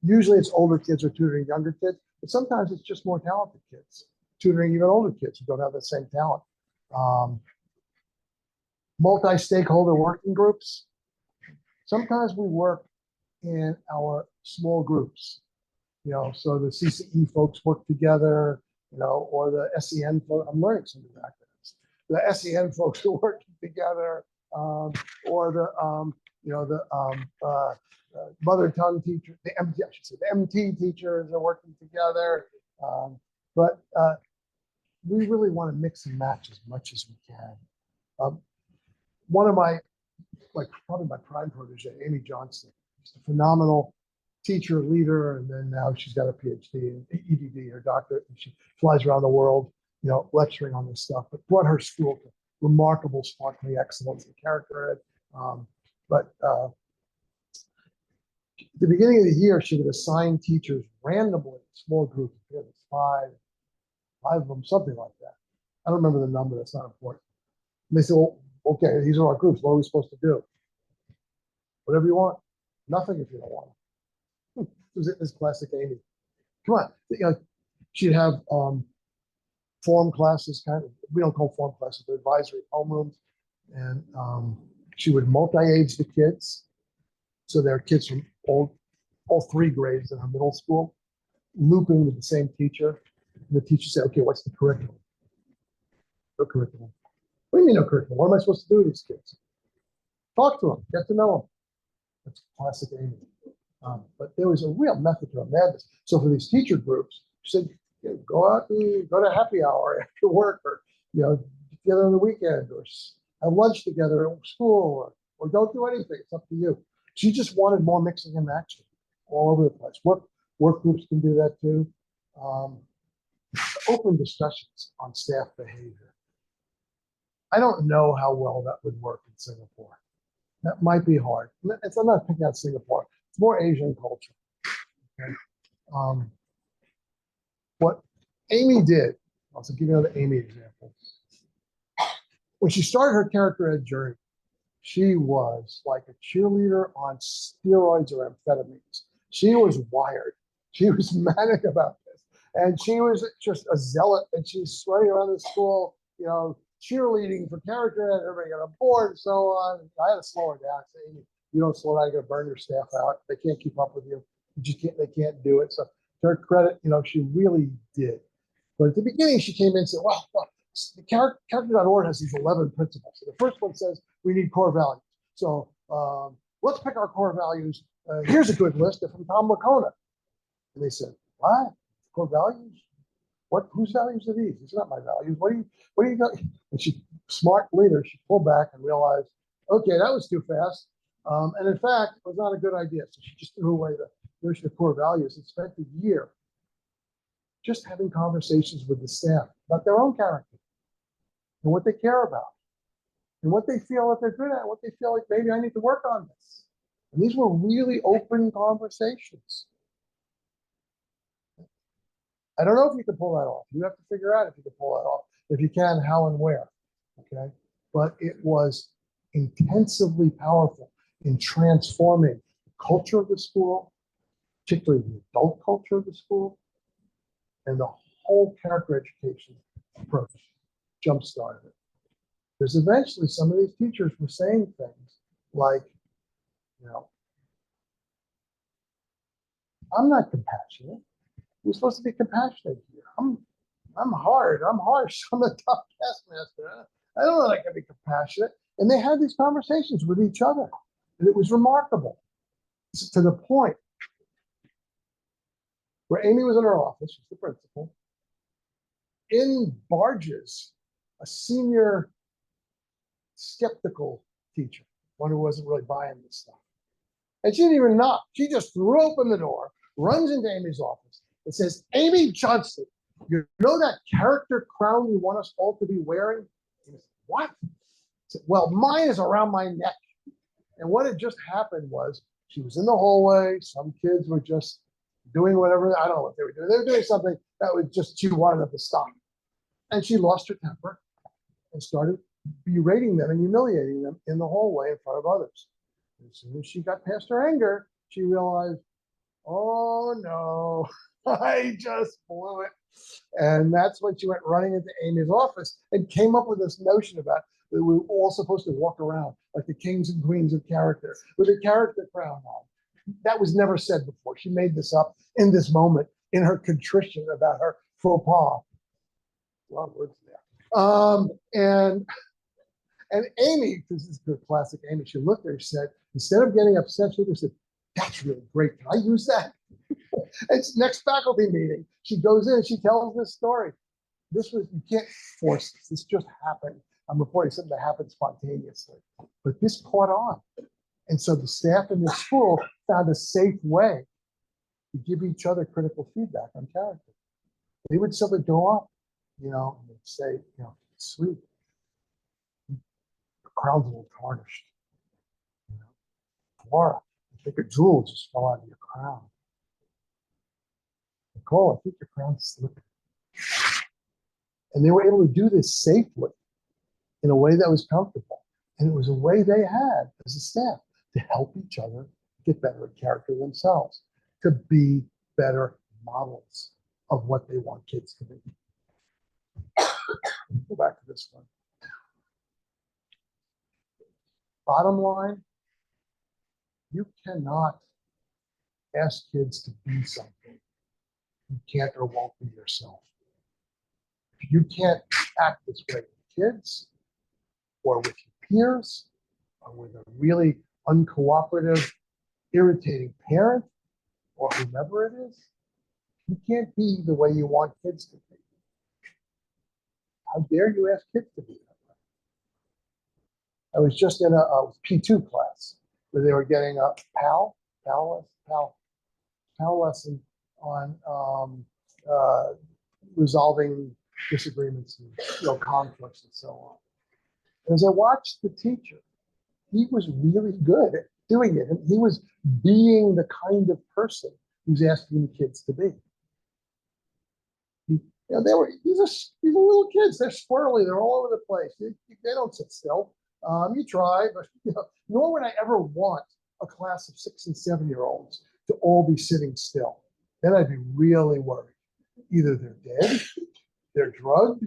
[SPEAKER 3] Usually it's older kids or tutoring younger kids, but sometimes it's just more talented kids, tutoring even older kids who don't have the same talent. Multi-stakeholder working groups. Sometimes we work in our small groups, so the CCE folks work together, or the SEN folks. I'm learning some of the acronyms. The SEN folks are working together, or the mother tongue teacher, the MT, I should say, the MT teachers are working together. But we really want to mix and match as much as we can. One of my, probably my prime protege, Amy Johnston, she's a phenomenal teacher, leader, and then now she's got a PhD in EDD, her doctorate, and she flies around the world, lecturing on this stuff, but brought her school to remarkable sparkling excellence in character ed. But at the beginning of the year, she would assign teachers randomly, small groups, five of them, something like that. I don't remember the number, that's not important. And they said, well, okay, these are our groups, what are we supposed to do? Whatever you want. Nothing if you don't want it. This classic Amy. Come on. She'd have form classes, we don't call form classes, but advisory homerooms. And she would multi-age the kids. So there are kids from all three grades in her middle school, looping with the same teacher. And the teacher said, okay, what's the curriculum? No curriculum. What do you mean no curriculum? What am I supposed to do with these kids? Talk to them, get to know them. That's classic Amy. But there was a real method to her madness. So for these teacher groups, she said, go out and go to happy hour after work, or together on the weekend, or have lunch together at school, or don't do anything. It's up to you. She just wanted more mixing and matching all over the place. Work groups can do that too. Open discussions on staff behavior. I don't know how well that would work in Singapore. That might be hard. I'm not picking out Singapore. It's more Asian culture. Okay? What Amy did, I'll give you another Amy example. When she started her character ed journey, she was like a cheerleader on steroids or amphetamines. She was wired. She was manic about this. And she was just a zealot, and she's running around the school, cheerleading for character ed, everybody got on board and so on. I had to slow her down, saying, you don't slow down, you're gonna burn your staff out. They can't keep up with you. They can't do it. So to her credit, she really did. But at the beginning, she came in and said, well, the character.org has these 11 principles. So the first one says we need core values. So let's pick our core values. Here's a good list. They're from Tom Lacona. And they said, what? Core values? Whose values are these? These are not my values. What do you got? And smart leader, she pulled back and realized, okay, that was too fast. And in fact, it was not a good idea. So she just threw away the notion of core values and spent a year just having conversations with the staff about their own character and what they care about and what they feel that they're good at, what they feel like maybe I need to work on this. And these were really open conversations. I don't know if you can pull that off. You have to figure out if you can pull that off. If you can, how and where. Okay. But it was intensively powerful in transforming the culture of the school, particularly the adult culture of the school, and the whole character education approach jump-started it. Because eventually some of these teachers were saying things like, you know, I'm not compassionate. You're supposed to be compassionate here. I'm hard. I'm harsh. I'm a tough taskmaster. I don't know that I can be compassionate. And they had these conversations with each other. And it was remarkable to the point where Amy was in her office, she's the principal. In barges, a senior skeptical teacher, one who wasn't really buying this stuff. And she didn't even knock. She just threw open the door, runs into Amy's office, and says, Amy Johnson, you know that character crown you want us all to be wearing? Said, what? Said, well, mine is around my neck. And what had just happened was she was in the hallway. Some kids were just doing whatever. I don't know what they were doing. They were doing something that was just, she wanted them to stop. And she lost her temper and started berating them and humiliating them in the hallway in front of others. And as soon as she got past her anger, she realized, oh no, I just blew it. And that's when she went running into Amy's office and came up with this notion about that we were all supposed to walk around like the kings and queens of character with a character crown on. That was never said before. She made this up in this moment in her contrition about her faux pas. A lot of words there. And Amy, this is the classic Amy, she looked there, she said, instead of getting upset, she just said, that's really great. Can I use that? It's next faculty meeting. She goes in and she tells this story. This was, you can't force this. This just happened. I'm reporting something that happened spontaneously. But this caught on. And so the staff in the school found a safe way to give each other critical feedback on character. They would simply go up, you know, and they'd say, you know, sweet, the crown's a little tarnished. You know, Laura, I think a jewel just fell out of your crown. Nicole, I think your crown's slipping. And they were able to do this safely in a way that was comfortable. And it was a way they had as a staff to help each other get better at character themselves, to be better models of what they want kids to be. Go back to this one. Bottom line, you cannot ask kids to be something you can't or won't be yourself. If you can't act this way with kids or with your peers or with a really uncooperative, irritating parent or whomever it is, you can't be the way you want kids to be. How dare you ask kids to be that way? I was just in a P2 class where they were getting a PAL lesson on resolving disagreements and conflicts and so on. And as I watched the teacher, he was really good at doing it. And he was being the kind of person who's asking the kids to be. You know, these are little kids. They're squirrely. They're all over the place. They don't sit still. You try, but nor would I ever want a class of 6 and 7-year-olds to all be sitting still. Then I'd be really worried. Either they're dead, they're drugged,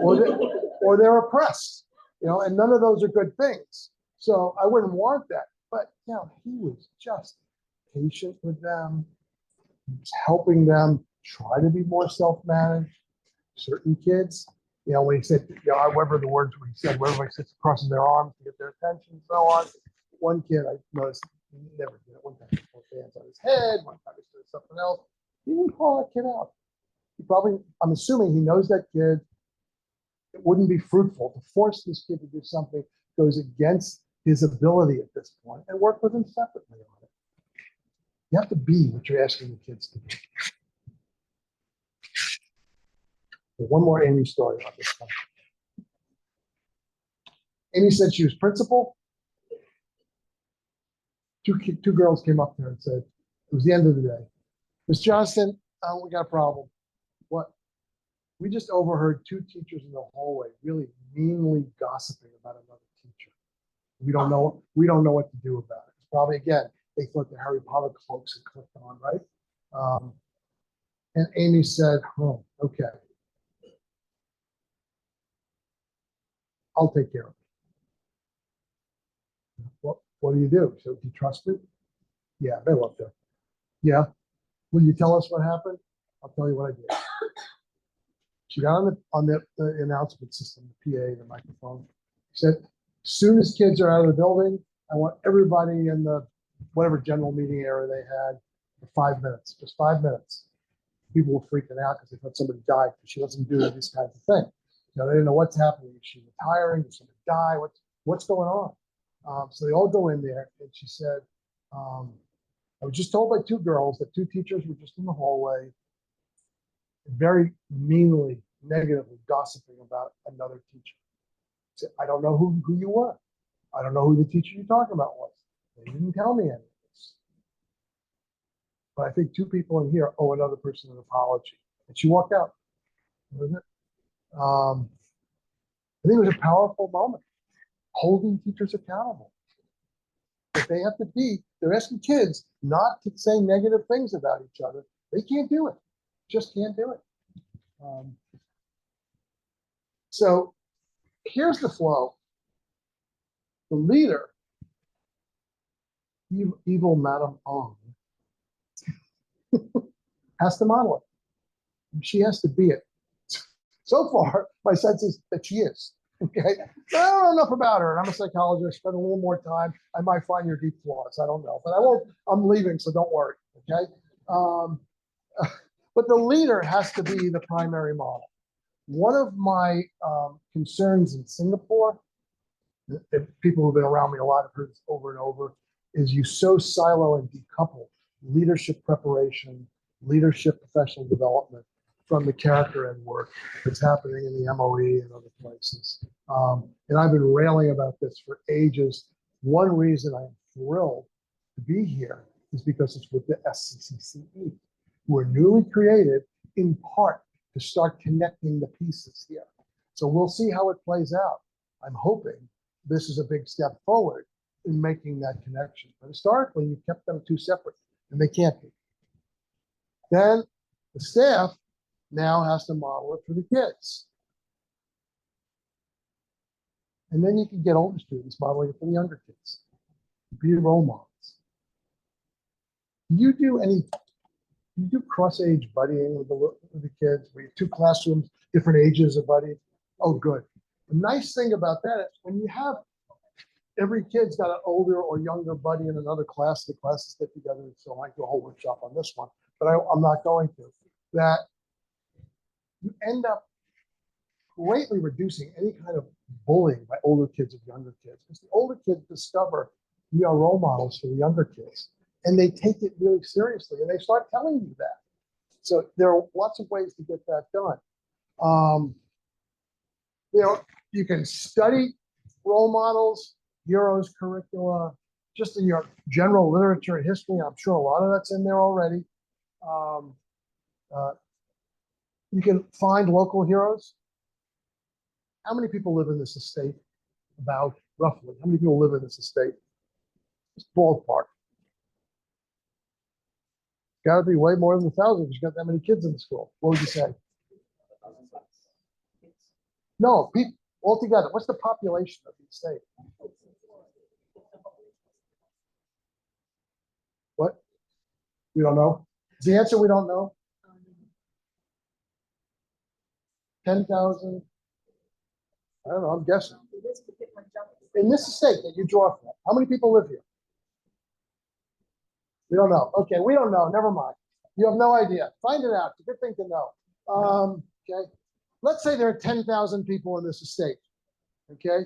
[SPEAKER 3] or they're oppressed. You know, and none of those are good things. So I wouldn't want that. But you know, he was just patient with them. He was helping them try to be more self-managed. Certain kids, you know, when he said, you know, whatever the words were, he said, where everybody sits crosses their arms to get their attention and so on. One kid I noticed he never did it. One time he put hands on his head, one time he did something else. He didn't call that kid out. He probably, I'm assuming he knows that kid. It wouldn't be fruitful to force this kid to do something that goes against his ability at this point and work with him separately on it. You have to be what you're asking the kids to be. One more Amy story on this one. Amy said she was principal. two girls came up there and said, it was the end of the day. Miss Johnston, we got a problem. What? We just overheard two teachers in the hallway really meanly gossiping about another teacher. We don't know what to do about it. Probably again, they thought the Harry Potter cloaks had clicked on, right? And Amy said, oh, okay. I'll take care of it. What do you do? So do you trust me? Yeah, they love to. Yeah. Will you tell us what happened? I'll tell you what I did. She got on the announcement system, the PA, the microphone. She said, as soon as kids are out of the building, I want everybody in the whatever general meeting area they had for 5 minutes, just 5 minutes. People were freaking out because they thought somebody died because she doesn't do these kinds of things. You know, they didn't know what's happening. Is she retiring? Did somebody die? What's going on? So they all go in there, and she said, I was just told by two girls that two teachers were just in the hallway, very meanly, negatively gossiping about another teacher. I said, I don't know who you were. I don't know who the teacher you're talking about was. They didn't tell me any of this. But I think two people in here owe another person an apology. And she walked out. That was it. I think it was a powerful moment, holding teachers accountable. If they have to be, they're asking kids not to say negative things about each other. They can't do it. Just can't do it. So here's the flow. The leader, evil Madame Ong, has to model it. She has to be it. So far, my sense is that she is. Okay, I don't know enough about her, and I'm a psychologist. Spend a little more time. I might find your deep flaws. I don't know, but I won't. I'm leaving, so don't worry. Okay, but the leader has to be the primary model. One of my concerns in Singapore, if people who've been around me a lot have heard this over and over, is you so silo and decouple leadership preparation, leadership professional development from the character and work that's happening in the MOE and other places. And I've been railing about this for ages. One reason I'm thrilled to be here is because it's with the SCCCE, who are newly created in part to start connecting the pieces here. So we'll see how it plays out. I'm hoping this is a big step forward in making that connection. But historically, you kept them two separate, and they can't be. Then the staff now has to model it for the kids. And then you can get older students modeling it for the younger kids. Be role models. Do you do cross-age buddying with the kids? We have two classrooms, different ages of buddying. Oh, good. The nice thing about that is when you have every kid's got an older or younger buddy in another class, the classes get together. So I might do a whole workshop on this one, but I'm not going to. That you end up greatly reducing any kind of bullying by older kids of younger kids, because the older kids discover we are role models for the younger kids, and they take it really seriously, and they start telling you that. So there are lots of ways to get that done. You can study role models, heroes, curricula, just in your general literature and history. I'm sure a lot of that's in there already. You can find local heroes. How many people live in this estate? About roughly. How many people live in this estate? Just ballpark. Got to be way more than 1,000 because you got that many kids in the school. What would you say? No, people altogether. What's the population of the estate? What? We don't know. Is the answer we don't know? 10,000. I don't know. I'm guessing. In this estate that you draw from, how many people live here? We don't know. Okay, we don't know. Never mind. You have no idea. Find it out. It's a good thing to know. Okay. Let's say there are 10,000 people in this estate. Okay.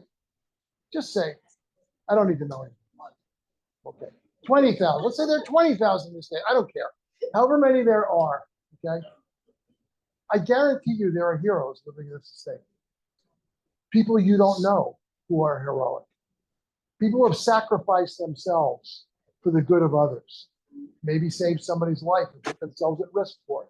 [SPEAKER 3] Just say, I don't need to know anything. Okay. 20,000. Let's say there are 20,000 in this estate. I don't care. However many there are. Okay. I guarantee you there are heroes living in this estate. People you don't know who are heroic. People who have sacrificed themselves for the good of others. Maybe save somebody's life and put themselves at risk for it.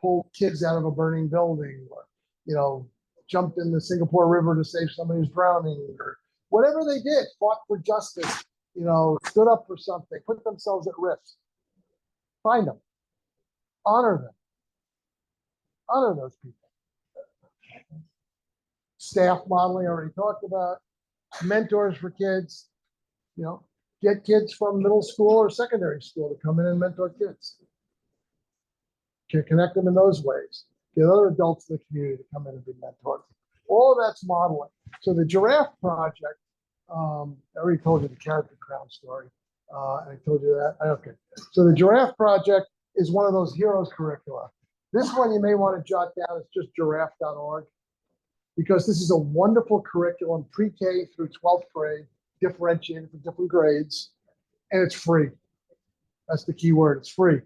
[SPEAKER 3] Pull kids out of a burning building, or, you know, jumped in the Singapore River to save somebody who's drowning, or whatever they did, fought for justice, you know, stood up for something, put themselves at risk. Find them, honor them, honor those people. Staff modeling, I already talked about. Mentors for kids, you know, get kids from middle school or secondary school to come in and mentor kids. Can connect them in those ways. Get other adults in the community to come in and be mentored. All of that's modeling. So the Giraffe Project, I already told you the character crown story. And I told you that. Okay. So the Giraffe Project is one of those heroes curricula. This one you may want to jot down. It's just giraffe.org, because this is a wonderful curriculum, pre-K through 12th grade, differentiated for different grades, and it's free. That's the key word. It's free.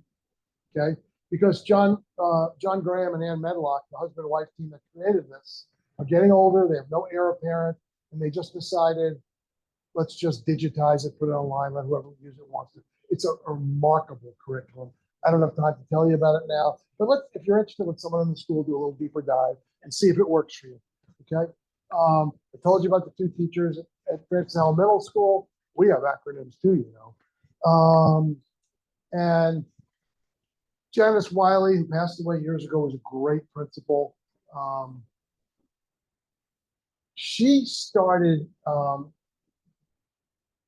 [SPEAKER 3] Okay. Because John Graham and Ann Medlock, the husband and wife team that created this, are getting older. They have no heir apparent, and they just decided, let's just digitize it, put it online, let whoever uses it wants to. It's a remarkable curriculum. I don't have time to tell you about it now, but if you're interested with someone in the school, do a little deeper dive and see if it works for you. Okay. I told you about the 2 teachers at Francis Howell Middle School. We have acronyms too, you know. And Janice Wiley, who passed away years ago, was a great principal. She started,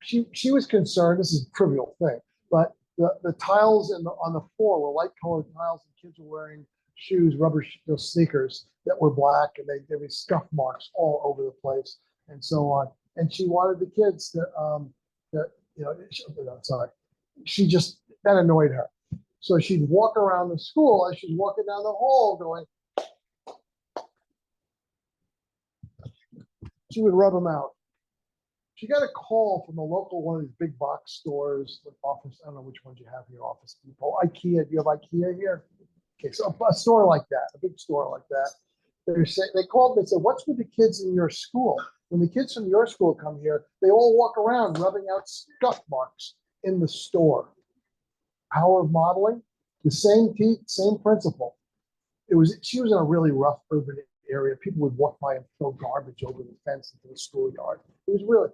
[SPEAKER 3] she was concerned, this is a trivial thing, but the tiles on the floor were light colored tiles, and kids were wearing shoes, rubber sneakers that were black, and there were scuff marks all over the place and so on. And she wanted the kids to, she just, that annoyed her. So she'd walk around the school as she's walking down the hall going, she would rub them out. She got a call from a local one of these big box stores, like Office, I don't know which ones you have here, Office Depot, IKEA. Do you have IKEA here? Okay, so a store like that, a big store like that. They called me and said, what's with the kids in your school? When the kids from your school come here, they all walk around rubbing out scuff marks in the store. Power of modeling, the same principle. She was in a really rough urban area. People would walk by and throw garbage over the fence into the schoolyard. It was really,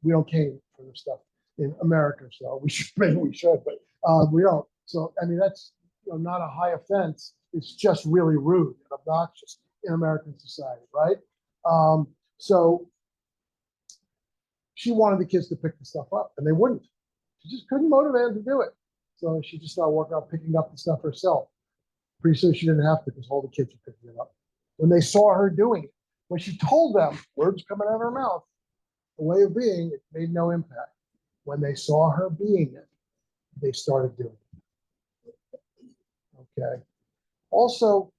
[SPEAKER 3] we don't cane for this stuff in America, so maybe we should, but we don't. So I mean, that's not a high offense. It's just really rude and obnoxious in American society, right? So she wanted the kids to pick the stuff up, and they wouldn't. She just couldn't motivate them to do it. So she just started working out picking up the stuff herself. Pretty soon she didn't have to, because all the kids were picking it up. When they saw her doing it, when she told them, words coming out of her mouth, the way of being, it made no impact. When they saw her being it, they started doing it. Okay. Also,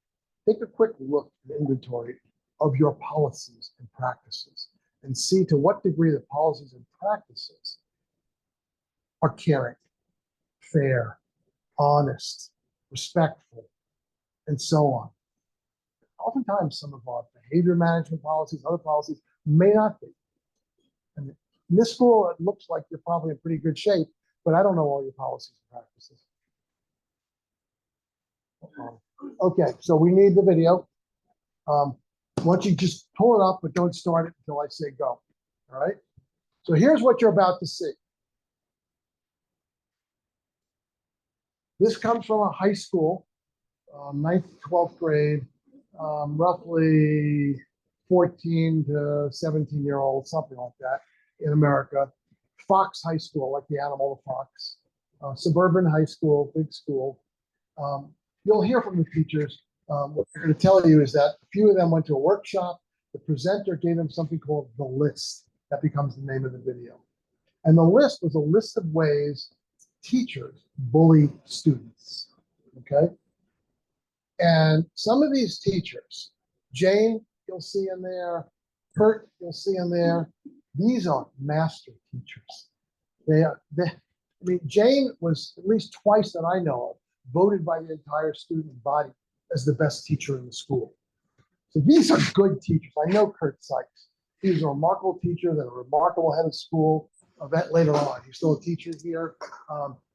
[SPEAKER 3] take a quick look at the inventory of your policies and practices and see to what degree the policies and practices are caring, fair, honest, respectful, and so on. Oftentimes, some of our behavior management policies, other policies, may not be. And in this school, it looks like you're probably in pretty good shape, but I don't know all your policies and practices. Okay, so we need the video. Why don't you just pull it up, but don't start it until I say go. All right? So here's what you're about to see. This comes from a high school, 9th, 12th grade, roughly 14 to 17-year-olds, something like that, in America. Fox High School, like the animal, the fox. Suburban high school, big school. You'll hear from the teachers. What they're going to tell you is that a few of them went to a workshop. The presenter gave them something called the list. That becomes the name of the video. And the list was a list of ways teachers bully students. Okay? And some of these teachers, Jane, you'll see in there, Kurt, you'll see in there, these are master teachers. Jane was, at least twice that I know of, voted by the entire student body as the best teacher in the school. So these are good teachers. I know Kurt Sykes. He was a remarkable teacher, then a remarkable head of school. event later on. He's still a teacher here.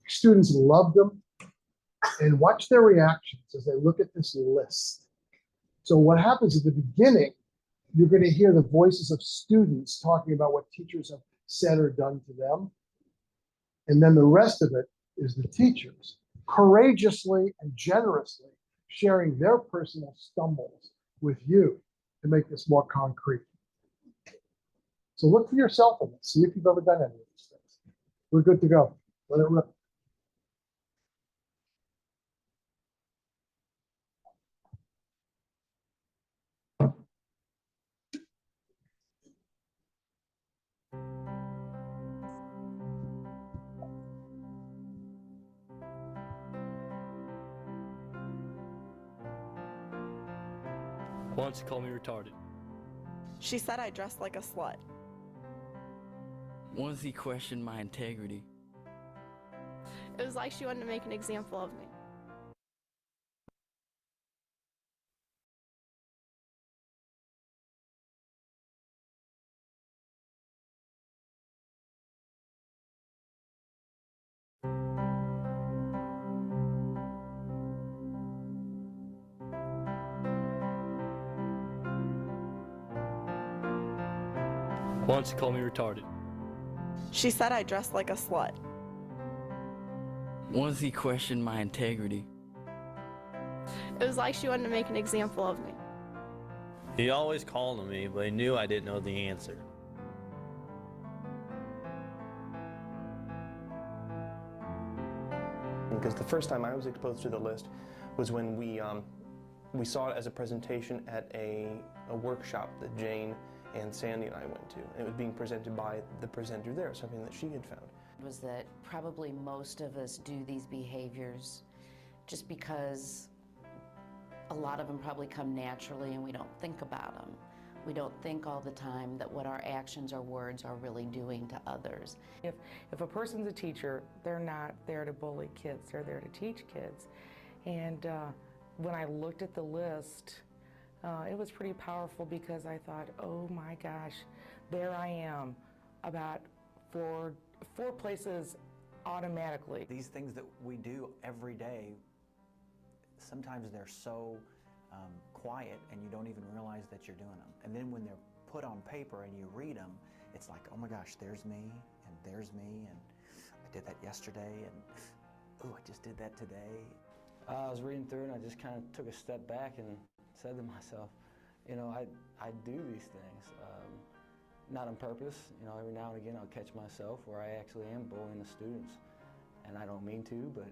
[SPEAKER 3] Students loved him, and watch their reactions as they look at this list. So what happens at the beginning, you're going to hear the voices of students talking about what teachers have said or done to them. And then the rest of it is the teachers courageously and generously sharing their personal stumbles with you to make this more concrete. So look for yourself in this. See if you've ever done any of these things. We're good to go. Let it rip.
[SPEAKER 4] Once called me retarded.
[SPEAKER 5] She said I dressed like a slut.
[SPEAKER 6] Once he questioned my integrity.
[SPEAKER 5] It was like she wanted to make an example of me.
[SPEAKER 4] Once called me retarded.
[SPEAKER 5] She said I dressed like a slut.
[SPEAKER 6] Once he questioned my integrity.
[SPEAKER 5] It was like she wanted to make an example of me.
[SPEAKER 7] He always called on me, but he knew I didn't know the answer.
[SPEAKER 8] Because the first time I was exposed to the list was when we saw it as a presentation at a workshop that Jane and Sandy and I went to. And it was being presented by the presenter there, something that she had found.
[SPEAKER 9] Was that probably most of us do these behaviors just because a lot of them probably come naturally and we don't think about them. We don't think all the time that what our actions or words are really doing to others.
[SPEAKER 10] If a person's a teacher, they're not there to bully kids, they're there to teach kids. And when I looked at the list, it was pretty powerful because I thought, oh my gosh, there I am, about four places automatically.
[SPEAKER 11] These things that we do every day, sometimes they're so quiet and you don't even realize that you're doing them. And then when they're put on paper and you read them, it's like, oh my gosh, there's me, and there's me, and I did that yesterday, and oh, I just did that today.
[SPEAKER 12] I was reading through and I just kind of took a step back and said to myself, you know, I do these things, not on purpose. You know, every now and again I'll catch myself where I actually am bullying the students. And I don't mean to, but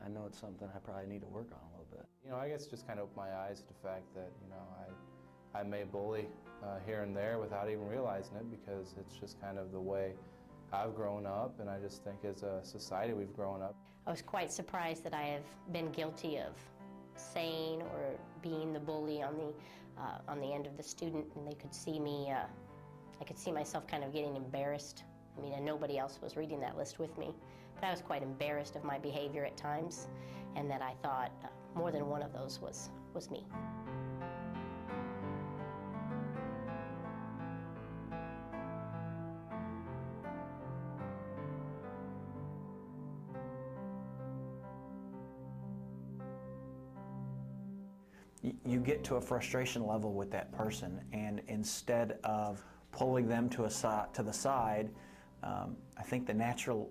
[SPEAKER 12] I know it's something I probably need to work on a little bit.
[SPEAKER 13] You know, I guess just kind of opened my eyes to the fact that, you know, I may bully here and there without even realizing it, because it's just kind of the way I've grown up, and I just think as a society we've grown up.
[SPEAKER 14] I was quite surprised that I have been guilty of saying or being the bully on the end of the student, and they could see me, I could see myself kind of getting embarrassed. I mean, and nobody else was reading that list with me. But I was quite embarrassed of my behavior at times, and that I thought more than one of those was me.
[SPEAKER 11] You get to a frustration level with that person, and instead of pulling them to the side, I think the natural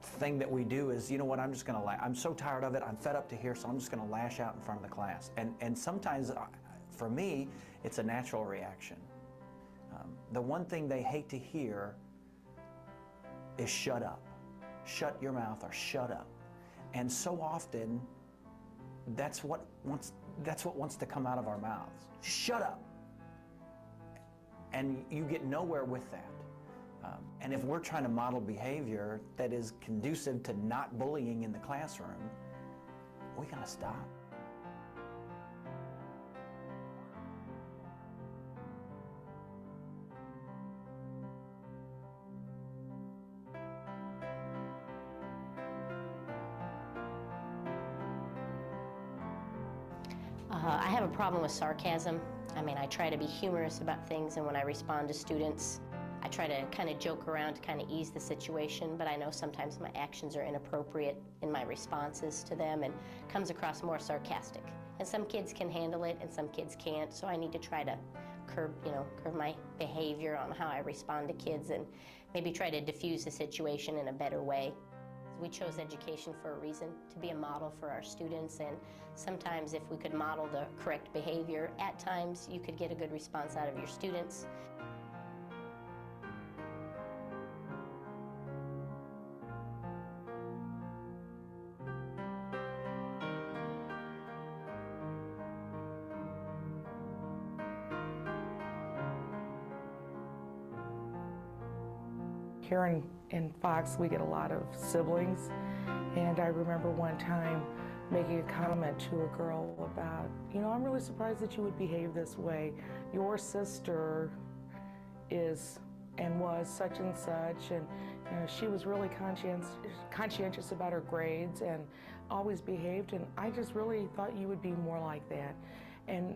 [SPEAKER 11] thing that we do is, you know what, I'm just going to I'm so tired of it, I'm fed up to here, so I'm just going to lash out in front of the class. And sometimes, for me, it's a natural reaction. The one thing they hate to hear is shut up. Shut your mouth, or shut up. And so often, that's what wants to come out of our mouths. Shut up. And you get nowhere with that. And if we're trying to model behavior that is conducive to not bullying in the classroom, we gotta stop.
[SPEAKER 14] I have a problem with sarcasm. I mean, I try to be humorous about things, and when I respond to students, I try to kind of joke around to kind of ease the situation, but I know sometimes my actions are inappropriate in my responses to them and comes across more sarcastic. And some kids can handle it and some kids can't, so I need to try to curb my behavior on how I respond to kids and maybe try to diffuse the situation in a better way. We chose education for a reason, to be a model for our students, and sometimes if we could model the correct behavior, at times you could get a good response out of your students.
[SPEAKER 10] Here in Fox, we get a lot of siblings, and I remember one time making a comment to a girl about, I'm really surprised that you would behave this way. Your sister is and was such and such, and she was really conscientious about her grades and always behaved, and I just really thought you would be more like that. And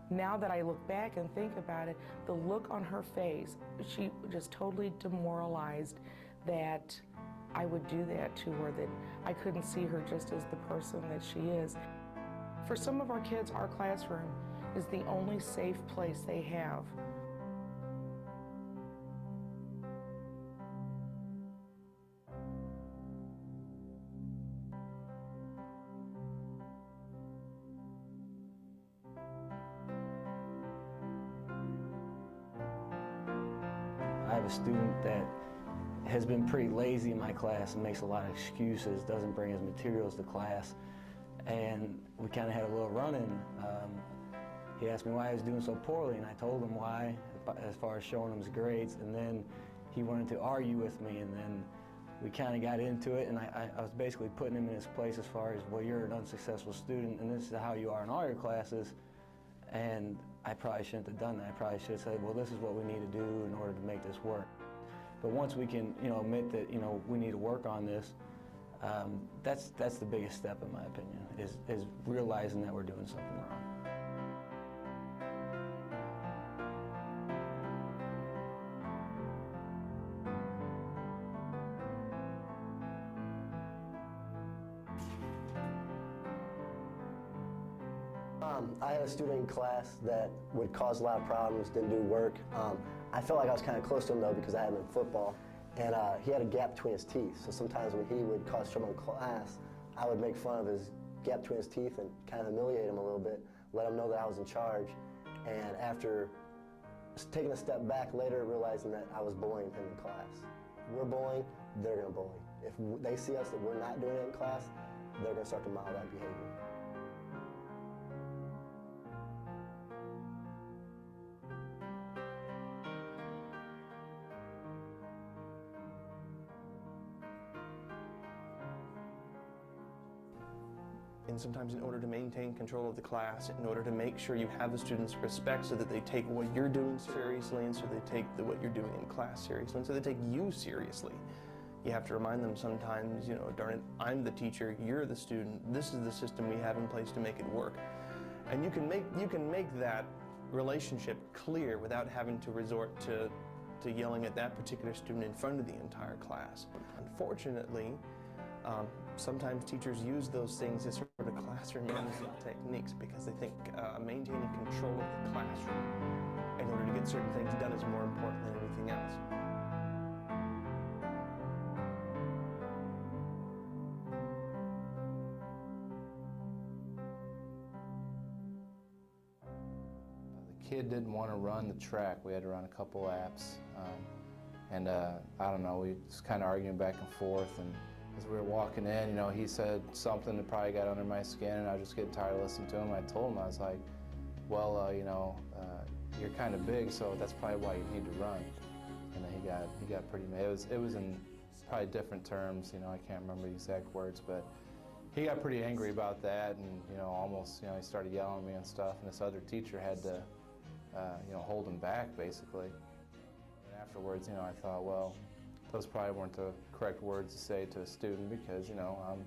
[SPEAKER 10] now that I look back and think about it, the look on her face, she just totally demoralized that I would do that to her, that I couldn't see her just as the person that she is. For some of our kids, our classroom is the only safe place they have.
[SPEAKER 12] I have a student that has been pretty lazy in my class and makes a lot of excuses, doesn't bring his materials to class, and we kind of had a little run-in. He asked me why I was doing so poorly, and I told him why, as far as showing him his grades, and then he wanted to argue with me, and then we kind of got into it, and I was basically putting him in his place as far as, well, you're an unsuccessful student, and this is how you are in all your classes, and I probably shouldn't have done that. I probably should have said, well, this is what we need to do in order to make this work. But once we can, admit that, we need to work on this, that's the biggest step, in my opinion, is realizing that we're doing something wrong.
[SPEAKER 15] I had a student in class that would cause a lot of problems, didn't do work. I felt like I was kind of close to him though because I had him in football, and he had a gap between his teeth. So sometimes when he would cause trouble in class, I would make fun of his gap between his teeth and kind of humiliate him a little bit, let him know that I was in charge. And after taking a step back later, realizing that I was bullying him in class. If we're bullying, they're going to bully. If they see us that we're not doing it in class, they're going to start to model that behavior.
[SPEAKER 8] And sometimes in order to maintain control of the class, in order to make sure you have the students' respect so that they take what you're doing seriously and so they take what you're doing in class seriously and so they take you seriously, you have to remind them sometimes, darn it, I'm the teacher, you're the student, this is the system we have in place to make it work. And you can make that relationship clear without having to resort to yelling at that particular student in front of the entire class. Unfortunately, sometimes teachers use those things as sort of classroom management techniques because they think maintaining control of the classroom in order to get certain things done is more important than anything else.
[SPEAKER 13] The kid didn't want to run the track. We had to run a couple laps. And I don't know, we was kind of arguing back and forth. And as we were walking in, he said something that probably got under my skin, and I was just getting tired of listening to him. I told him, I was like, well, you're kind of big, so that's probably why you need to run. And then he got pretty mad. It was in probably different terms, I can't remember the exact words, but he got pretty angry about that, and almost, he started yelling at me and stuff. And this other teacher had to, hold him back basically. And afterwards, I thought, well, those probably weren't the correct words to say to a student because, I'm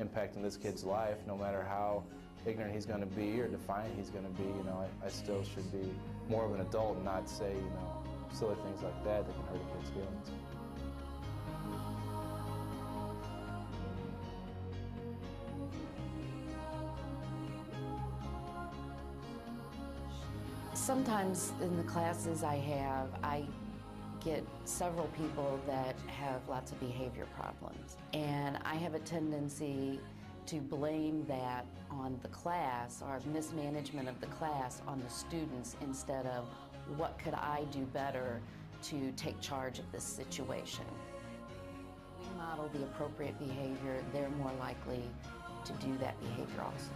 [SPEAKER 13] impacting this kid's life. No matter how ignorant he's going to be or defiant he's going to be, I still should be more of an adult and not say, silly things like that that can hurt a kid's feelings.
[SPEAKER 9] Sometimes in the classes I get several people that have lots of behavior problems. And I have a tendency to blame that on the class or mismanagement of the class on the students instead of what could I do better to take charge of this situation. We model the appropriate behavior, they're more likely to do that behavior also.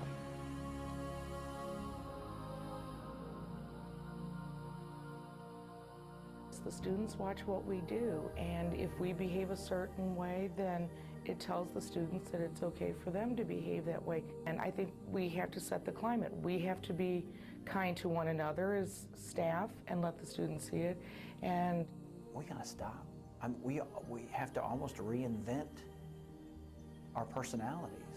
[SPEAKER 10] The students watch what we do, and if we behave a certain way, then it tells the students that it's okay for them to behave that way. And I think we have to set the climate. We have to be kind to one another as staff and let the students see it. And
[SPEAKER 11] we gotta stop. We have to almost reinvent our personalities,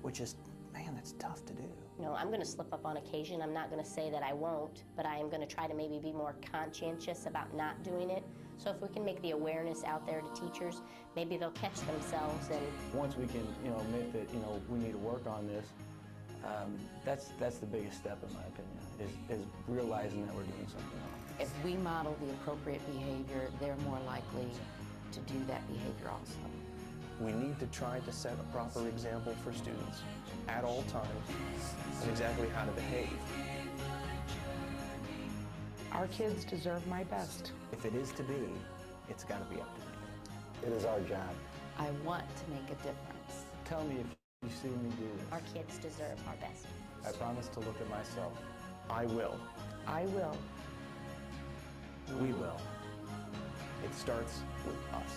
[SPEAKER 11] which is, man, that's tough to do.
[SPEAKER 14] You know, I'm going to slip up on occasion. I'm not going to say that I won't, but I am going to try to maybe be more conscientious about not doing it. So if we can make the awareness out there to teachers, maybe they'll catch themselves. And
[SPEAKER 12] once we can, admit that, we need to work on this, that's the biggest step in my opinion, is realizing that we're doing something wrong.
[SPEAKER 9] If we model the appropriate behavior, they're more likely to do that behavior also.
[SPEAKER 8] We need to try to set a proper example for students at all times of exactly how to behave.
[SPEAKER 10] Our kids deserve my best.
[SPEAKER 11] If it is to be, it's got to be up to me.
[SPEAKER 15] It is our job.
[SPEAKER 9] I want to make a difference.
[SPEAKER 12] Tell me if you see me do this.
[SPEAKER 14] Our kids deserve our best.
[SPEAKER 13] I promise to look at myself.
[SPEAKER 8] I will.
[SPEAKER 10] I will.
[SPEAKER 11] We will.
[SPEAKER 8] It starts with us.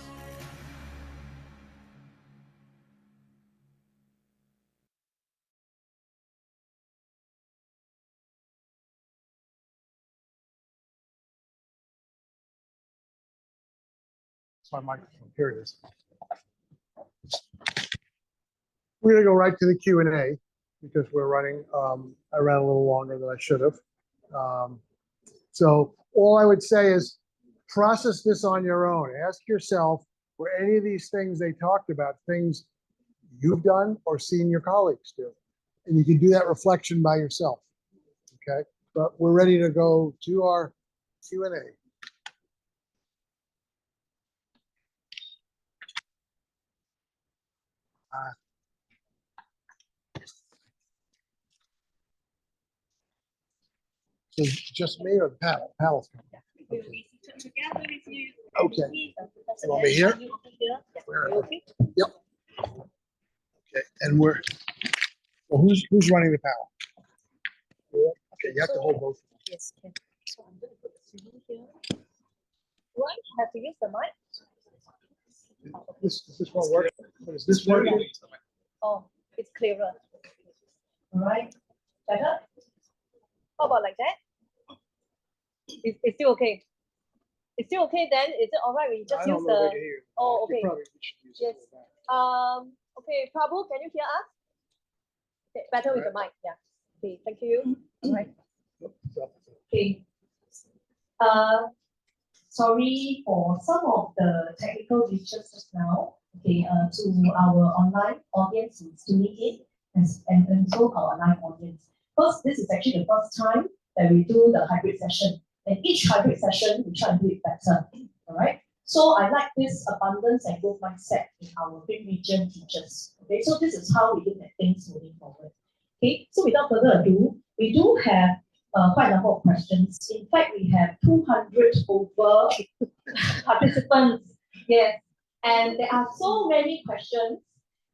[SPEAKER 3] My microphone. Here it is. We're going to go right to the Q&A because we're running. I ran a little longer than I should have. So all I would say is process this on your own. Ask yourself, were any of these things they talked about things you've done or seen your colleagues do? And you can do that reflection by yourself. Okay, but we're ready to go to our Q&A. So just me or the panel? Panel's coming.
[SPEAKER 1] We will be seated together with you.
[SPEAKER 3] Okay. You want me here? Where?
[SPEAKER 1] Okay.
[SPEAKER 3] Yep. Okay, and well, who's running the panel? Okay, you have to hold both.
[SPEAKER 1] Yes, okay. So I'm going to put the CD here. Do I have to use the mic?
[SPEAKER 3] Does this one work? Is this working?
[SPEAKER 1] Oh, it's clearer. All right. Better? How about like that? It's still okay. It's still okay then? Is it all right? We just use the. Oh, okay. Yes. Okay, Prabhu, can you hear us? Okay, better with the mic. Yeah. Okay, thank you. All right. Okay. Sorry for some of the technical glitches just now. Okay, to our online audience who's tuning in and also our live audience. Because this is actually the first time that we do the hybrid session. And each hybrid session, we try to do it better. All right. So I like this abundance and growth mindset in our big region teachers. Okay, so this is how we look at things moving forward. Okay, so without further ado, we do have quite a number of questions. In fact, we have 200 over participants. Yes, and there are so many questions.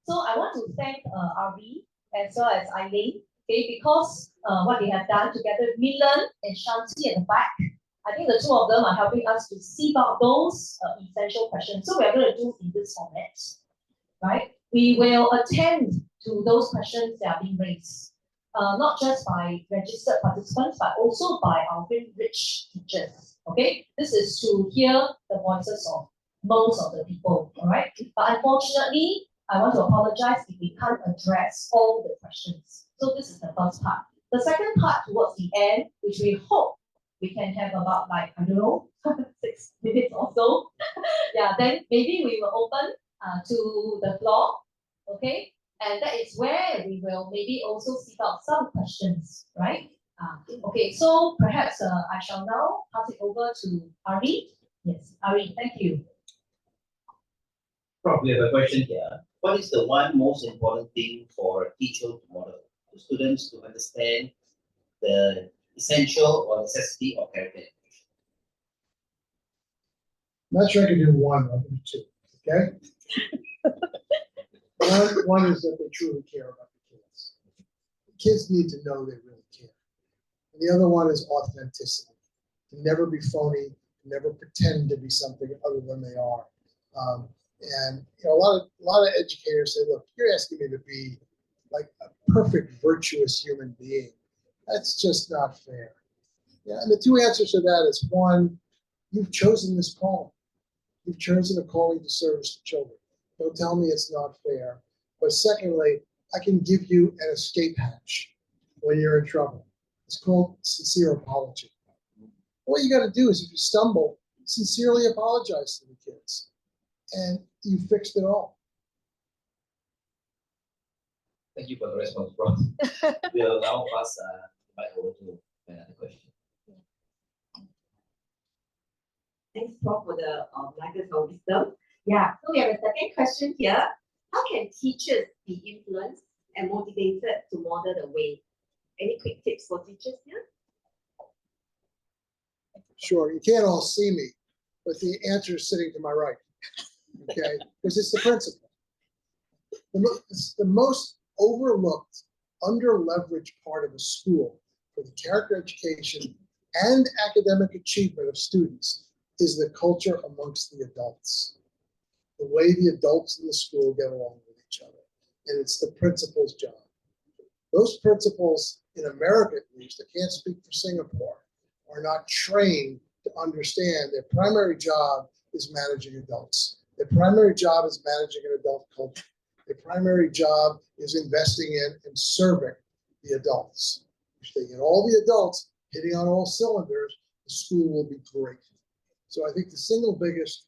[SPEAKER 1] So I want to thank RV as well as Eileen, okay, because what they have done together with Milan and Shanti at the back, I think the two of them are helping us to sieve out those essential questions. So we are going to do in this format, right? We will attend to those questions that are being raised, not just by registered participants, but also by our very rich teachers, okay? This is to hear the voices of most of the people, all right? But unfortunately, I want to apologize if we can't address all the questions. So this is the first part. The second part towards the end, which we hope we can have about like, I don't know, 6 minutes or so. Yeah, then maybe we will open to the floor, okay? And that is where we will maybe also seek out some questions, right? Okay, so perhaps I shall now pass it over to Ari. Yes, Ari, thank you.
[SPEAKER 16] We have a question here. What is the one most important thing for a teacher to model to students to understand the essential or necessity of character education?
[SPEAKER 3] I'm not sure I can do one, I'll do two, okay? One is that they truly care about the kids. The kids need to know they really care. And the other one is authenticity. To never be phony, to never pretend to be something other than they are. And you know, a lot of educators say, look, you're asking me to be like a perfect, virtuous human being. That's just not fair. Yeah, and the two answers to that is one, you've chosen this calling. You've chosen a calling to service to children. Don't tell me it's not fair. But secondly, I can give you an escape hatch when you're in trouble. It's called sincere apology. What you got to do is, if you stumble, sincerely apologize to the kids, and you fixed it all.
[SPEAKER 16] Thank you for the response, Prof. We'll now pass the mic over to another question.
[SPEAKER 17] Thanks, Prof, for the nuggets of wisdom. Yeah, so we have a second question here. How can teachers be influenced and motivated to model the way? Any quick tips for teachers here?
[SPEAKER 3] Sure, you can't all see me, but the answer is sitting to my right, okay? Because it's the principle. It's the most overlooked, under-leveraged part of a school for the character education and academic achievement of students is the culture amongst the adults. The way the adults in the school get along with each other. And it's the principal's job. Those principals in America, at least, I can't speak for Singapore, are not trained to understand their primary job is managing adults. Their primary job is managing an adult culture. Their primary job is investing in and serving the adults. If they get all the adults hitting on all cylinders, the school will be great. So I think the single biggest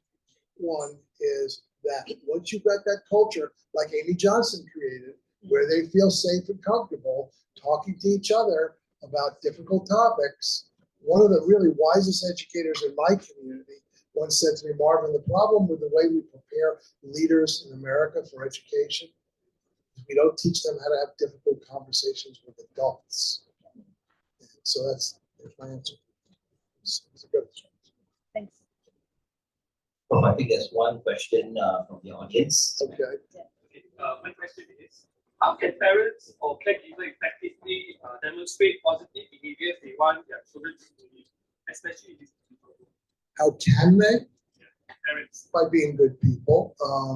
[SPEAKER 3] one is that once you've got that culture, like Amy Johnson created, where they feel safe and comfortable talking to each other about difficult topics. One of the really wisest educators in my community once said to me, Marvin, the problem with the way we prepare leaders in America for education is we don't teach them how to have difficult conversations with adults. So there's my answer. It's a good answer.
[SPEAKER 1] Thanks.
[SPEAKER 16] Prof, I think there's one question from the audience.
[SPEAKER 3] Okay.
[SPEAKER 18] My question is, how can parents or caregivers effectively demonstrate positive behaviors they want their children to do, especially in this people?
[SPEAKER 3] How can they?
[SPEAKER 18] Parents.
[SPEAKER 3] By being good people. Are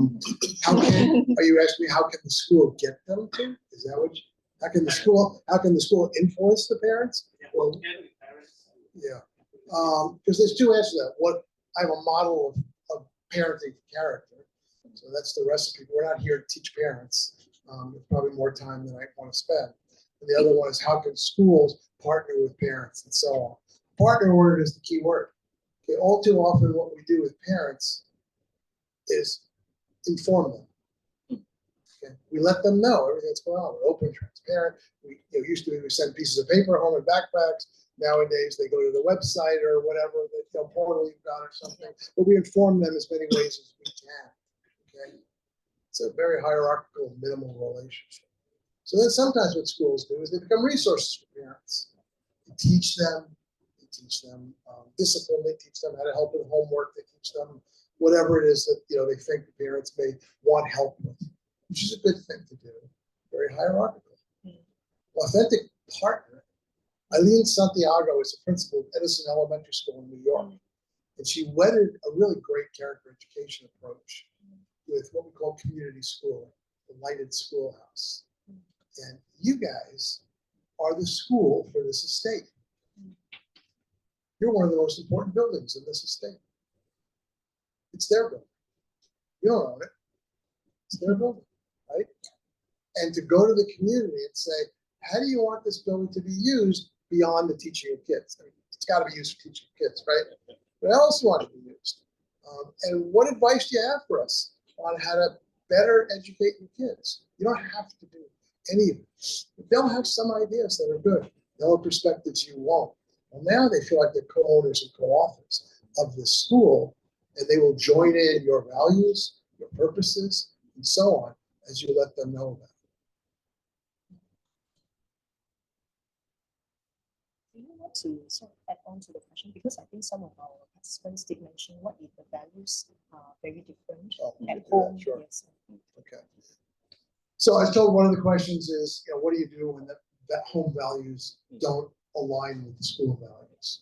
[SPEAKER 3] you asking me how can the school get them to? Is that what how can the school influence the parents?
[SPEAKER 18] Yeah,
[SPEAKER 3] Well,
[SPEAKER 18] together with parents.
[SPEAKER 3] yeah. Because there's two answers to that. What I have a model of parenting character. So that's the recipe. We're not here to teach parents. It's probably more time than I want to spend. And the other one is how can schools partner with parents and so on. Partner word is the key word. Okay, all too often what we do with parents is inform them. Okay, we let them know everything that's going on. We're open, transparent. Used to we send pieces of paper home in backpacks. Nowadays they go to the website or whatever, the portal you've got or something. But we inform them as many ways as we can. Okay, it's a very hierarchical, minimal relationship. So then sometimes what schools do is they become resources for parents. They teach them discipline. They teach them how to help with homework. They teach them whatever it is that they think the parents may want help with, which is a good thing to do. Very hierarchical. Authentic partner. Eileen Santiago is a principal of Edison Elementary School in New York, and she wedded a really great character education approach with what we call community schooling, the lighted schoolhouse. And you guys are the school for this estate. You're one of the most important buildings in this estate. It's their building. You don't own it. It's their building, right? And to go to the community and say, how do you want this building to be used beyond the teaching of kids? I mean, It's got to be used for teaching kids, right? What else want to be used? And what advice do you have for us on how to better educate your kids? You don't have to do any of it. But they'll have some ideas that are good. They'll have perspectives you won't. Well, now they feel like they're co-owners and co-authors of the school, and they will join in your values, your purposes, and so on as you let them know about it.
[SPEAKER 1] Do you want to sort of add on to the question? Because I think some of our participants did mention what if the values are very different at home.
[SPEAKER 3] Sure.
[SPEAKER 1] Yes.
[SPEAKER 3] Okay. So I was told one of the questions is, what do you do when that home values don't align with the school values?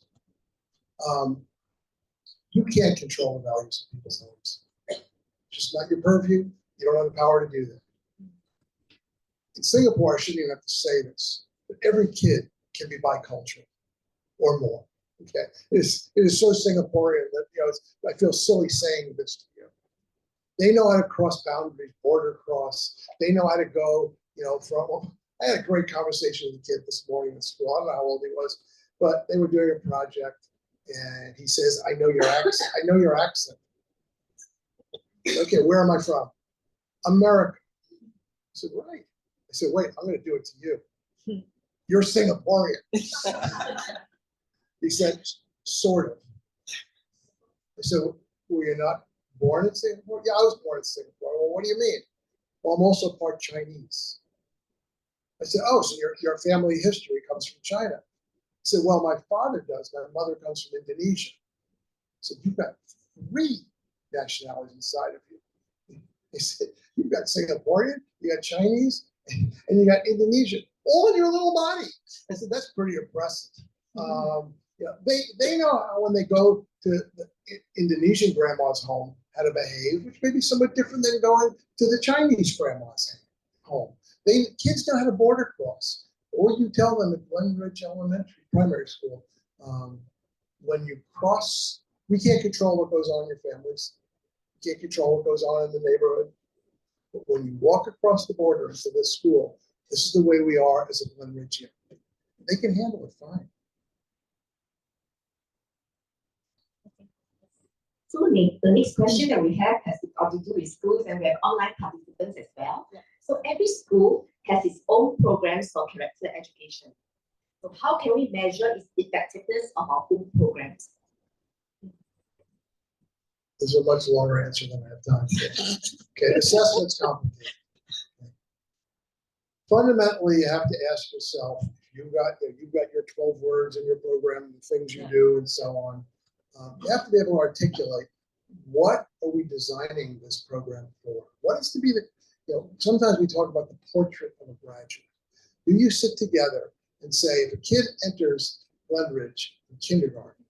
[SPEAKER 3] You can't control the values of people's homes. It's just not your purview. You don't have the power to do that. In Singapore, I shouldn't even have to say this, but every kid can be bicultural or more. Okay, it is so Singaporean that I feel silly saying this to you. They know how to cross boundaries, border cross. They know how to go, from. I had a great conversation with a kid this morning in school. I don't know how old he was, but they were doing a project, and he says, "I know your accent. I know your accent." Okay, where am I from? America. I said, right. I said, wait, I'm going to do it to you. You're Singaporean. He said, sort of. I said, were you not born in Singapore? Yeah, I was born in Singapore. Well, what do you mean? Well, I'm also part Chinese. I said, oh, so your family history comes from China. He said, well, my father does. My mother comes from Indonesia. I said, you've got 3 nationalities inside of you. He said, you've got Singaporean, you got Chinese, and you got Indonesian, all in your little body. I said, that's pretty impressive. They know how when they go to the Indonesian grandma's home how to behave, which may be somewhat different than going to the Chinese grandma's home. Kids know how to border cross. Or you tell them at Glenridge Elementary, primary school, when you cross, we can't control what goes on in your families. We can't control what goes on in the neighborhood. But when you walk across the border into this school, this is the way we are as a Glenridgean. They can handle it fine.
[SPEAKER 17] So the next question that we have has got to do with schools, and we have online participants as well. Yeah. So every school has its own programs for character education. So how can we measure its effectiveness of our own programs?
[SPEAKER 3] This is a much longer answer than I have time for. Okay, assessment's complicated. Fundamentally, you have to ask yourself, you've got your 12 words in your program, the things you do, and so on. You have to be able to articulate, what are we designing this program for? What is to be sometimes we talk about the portrait of a graduate. Do you sit together and say, if a kid enters Glenridge in kindergarten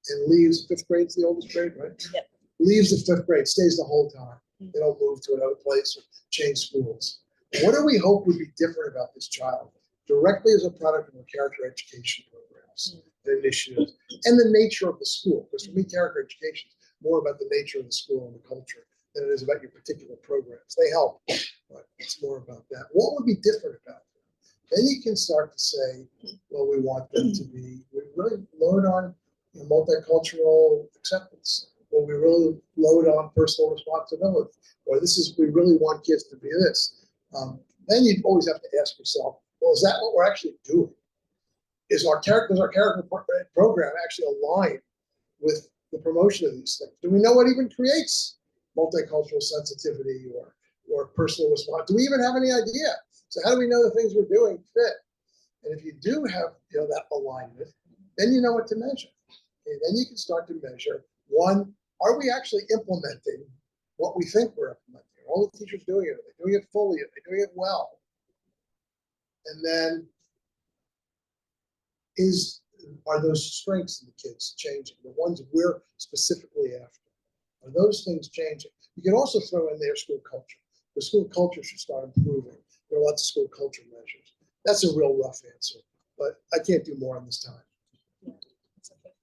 [SPEAKER 3] and leaves, 5th grade's the oldest grade, right?
[SPEAKER 1] Yep.
[SPEAKER 3] Leaves the 5th grade, stays the whole time. They don't move to another place or change schools. What do we hope would be different about this child directly as a product of our character education programs and initiatives and the nature of the school? Because for me, character education is more about the nature of the school and the culture than it is about your particular programs. They help, but it's more about that. What would be different about them? Then you can start to say, well, we want them to be, we really load on multicultural acceptance, or we really load on personal responsibility, or we really want kids to be this. Then you always have to ask yourself, well, is that what we're actually doing? Does our character program actually align with the promotion of these things? Do we know what even creates multicultural sensitivity or personal response? Do we even have any idea? So how do we know the things we're doing fit? And if you do have that alignment, then you know what to measure. Okay, then you can start to measure, one, are we actually implementing what we think we're implementing? Are all the teachers doing it? Are they doing it fully? Are they doing it well? And then are those strengths in the kids changing? The ones we're specifically after. Are those things changing? You can also throw in their school culture. The school culture should start improving. There are lots of school culture measures. That's a real rough answer, but I can't do more on this time.
[SPEAKER 1] Yeah, that's okay.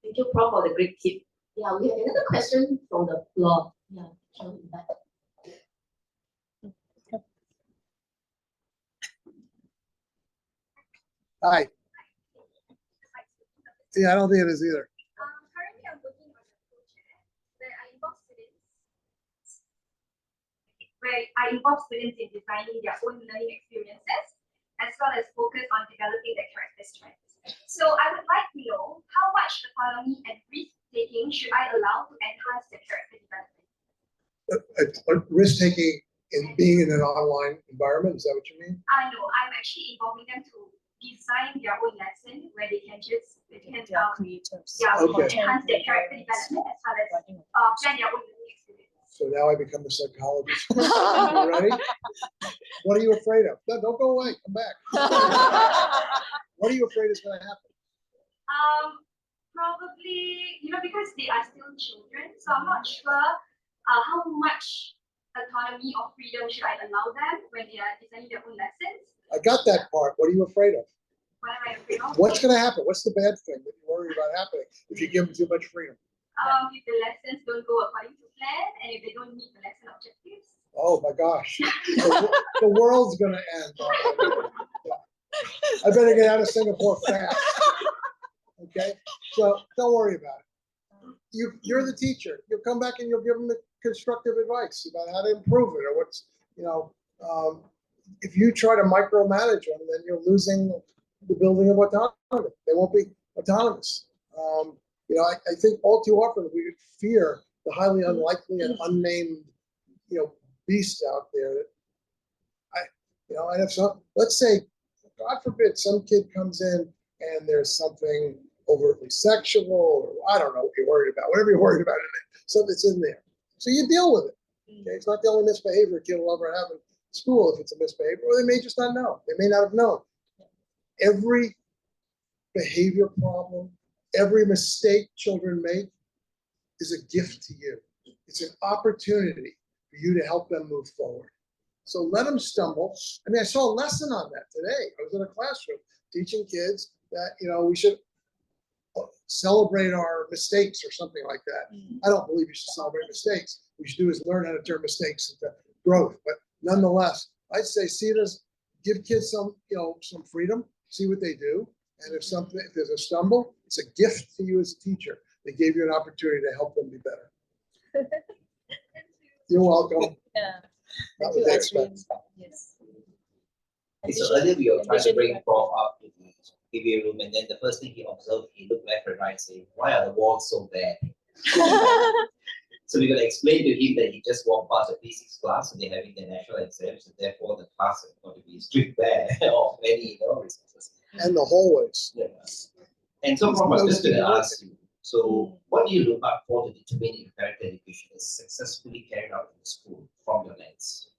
[SPEAKER 17] Thank you, Prof, for the great tip. Yeah, we have another question from the floor. Yeah, show me that.
[SPEAKER 3] Hi. Yeah, I don't think it is either.
[SPEAKER 19] Currently, I'm working on a project where I involve students in designing their own learning experiences, as well as focus on developing their character strengths. So I would like to know how much autonomy and risk-taking should I allow to enhance their character development?
[SPEAKER 3] Risk-taking in being in an online environment, is that what you mean?
[SPEAKER 19] I know, I'm actually involving them to design their own lesson where they can
[SPEAKER 1] creators.
[SPEAKER 3] Okay.
[SPEAKER 19] enhance their character development as well as plan their own learning experience.
[SPEAKER 3] So now I become a psychologist. You ready? What are you afraid of? No, don't go away. Come back. What are you afraid is going to happen?
[SPEAKER 19] Probably, because they are still children, so I'm not sure how much autonomy or freedom should I allow them when they are designing their own lessons.
[SPEAKER 3] I got that part. What are you afraid of?
[SPEAKER 19] What am I afraid of?
[SPEAKER 3] What's going to happen? What's the bad thing that you're worried about happening if you give them too much freedom?
[SPEAKER 19] If the lessons don't go according to plan and if they don't meet the lesson objectives.
[SPEAKER 3] Oh my gosh. The world's going to end. I better get out of Singapore fast. Okay? So don't worry about it. You're the teacher. You'll come back and you'll give them the constructive advice about how to improve it or what's, if you try to micromanage them, then you're losing the building of autonomy. They won't be autonomous. I think all too often we fear the highly unlikely and unnamed, beast out there. That I have some. Let's say, God forbid, some kid comes in and there's something overtly sexual, or I don't know what you're worried about. Whatever you're worried about, something's in there. So you deal with it. Okay, it's not the only misbehavior a kid will ever have in school if it's a misbehavior, or they may just not know. They may not have known. Every behavior problem, every mistake children make is a gift to you. It's an opportunity for you to help them move forward. So let them stumble. I saw a lesson on that today. I was in a classroom teaching kids that, we should celebrate our mistakes or something like that. I don't believe you should celebrate mistakes. What you should do is learn how to turn mistakes into growth. But nonetheless, I'd say give kids some freedom, see what they do. And if there's a stumble, it's a gift to you as a teacher. They gave you an opportunity to help them be better. You're welcome.
[SPEAKER 1] Yeah.
[SPEAKER 3] That was expected.
[SPEAKER 1] Yes.
[SPEAKER 16] So earlier we were trying to bring Prof up to the PBA room, and then the first thing he observed, he looked left and right saying, "Why are the walls so bad?" So we're going to explain to him that he just walked past a P6 class and they're having their national exams, and therefore the class is going to be stripped bare of any resources.
[SPEAKER 3] And the hallways.
[SPEAKER 16] Yeah. And so Prof, I'm just going to ask you, so what do you look up for to determine if character education is successfully carried out in the school from your lens?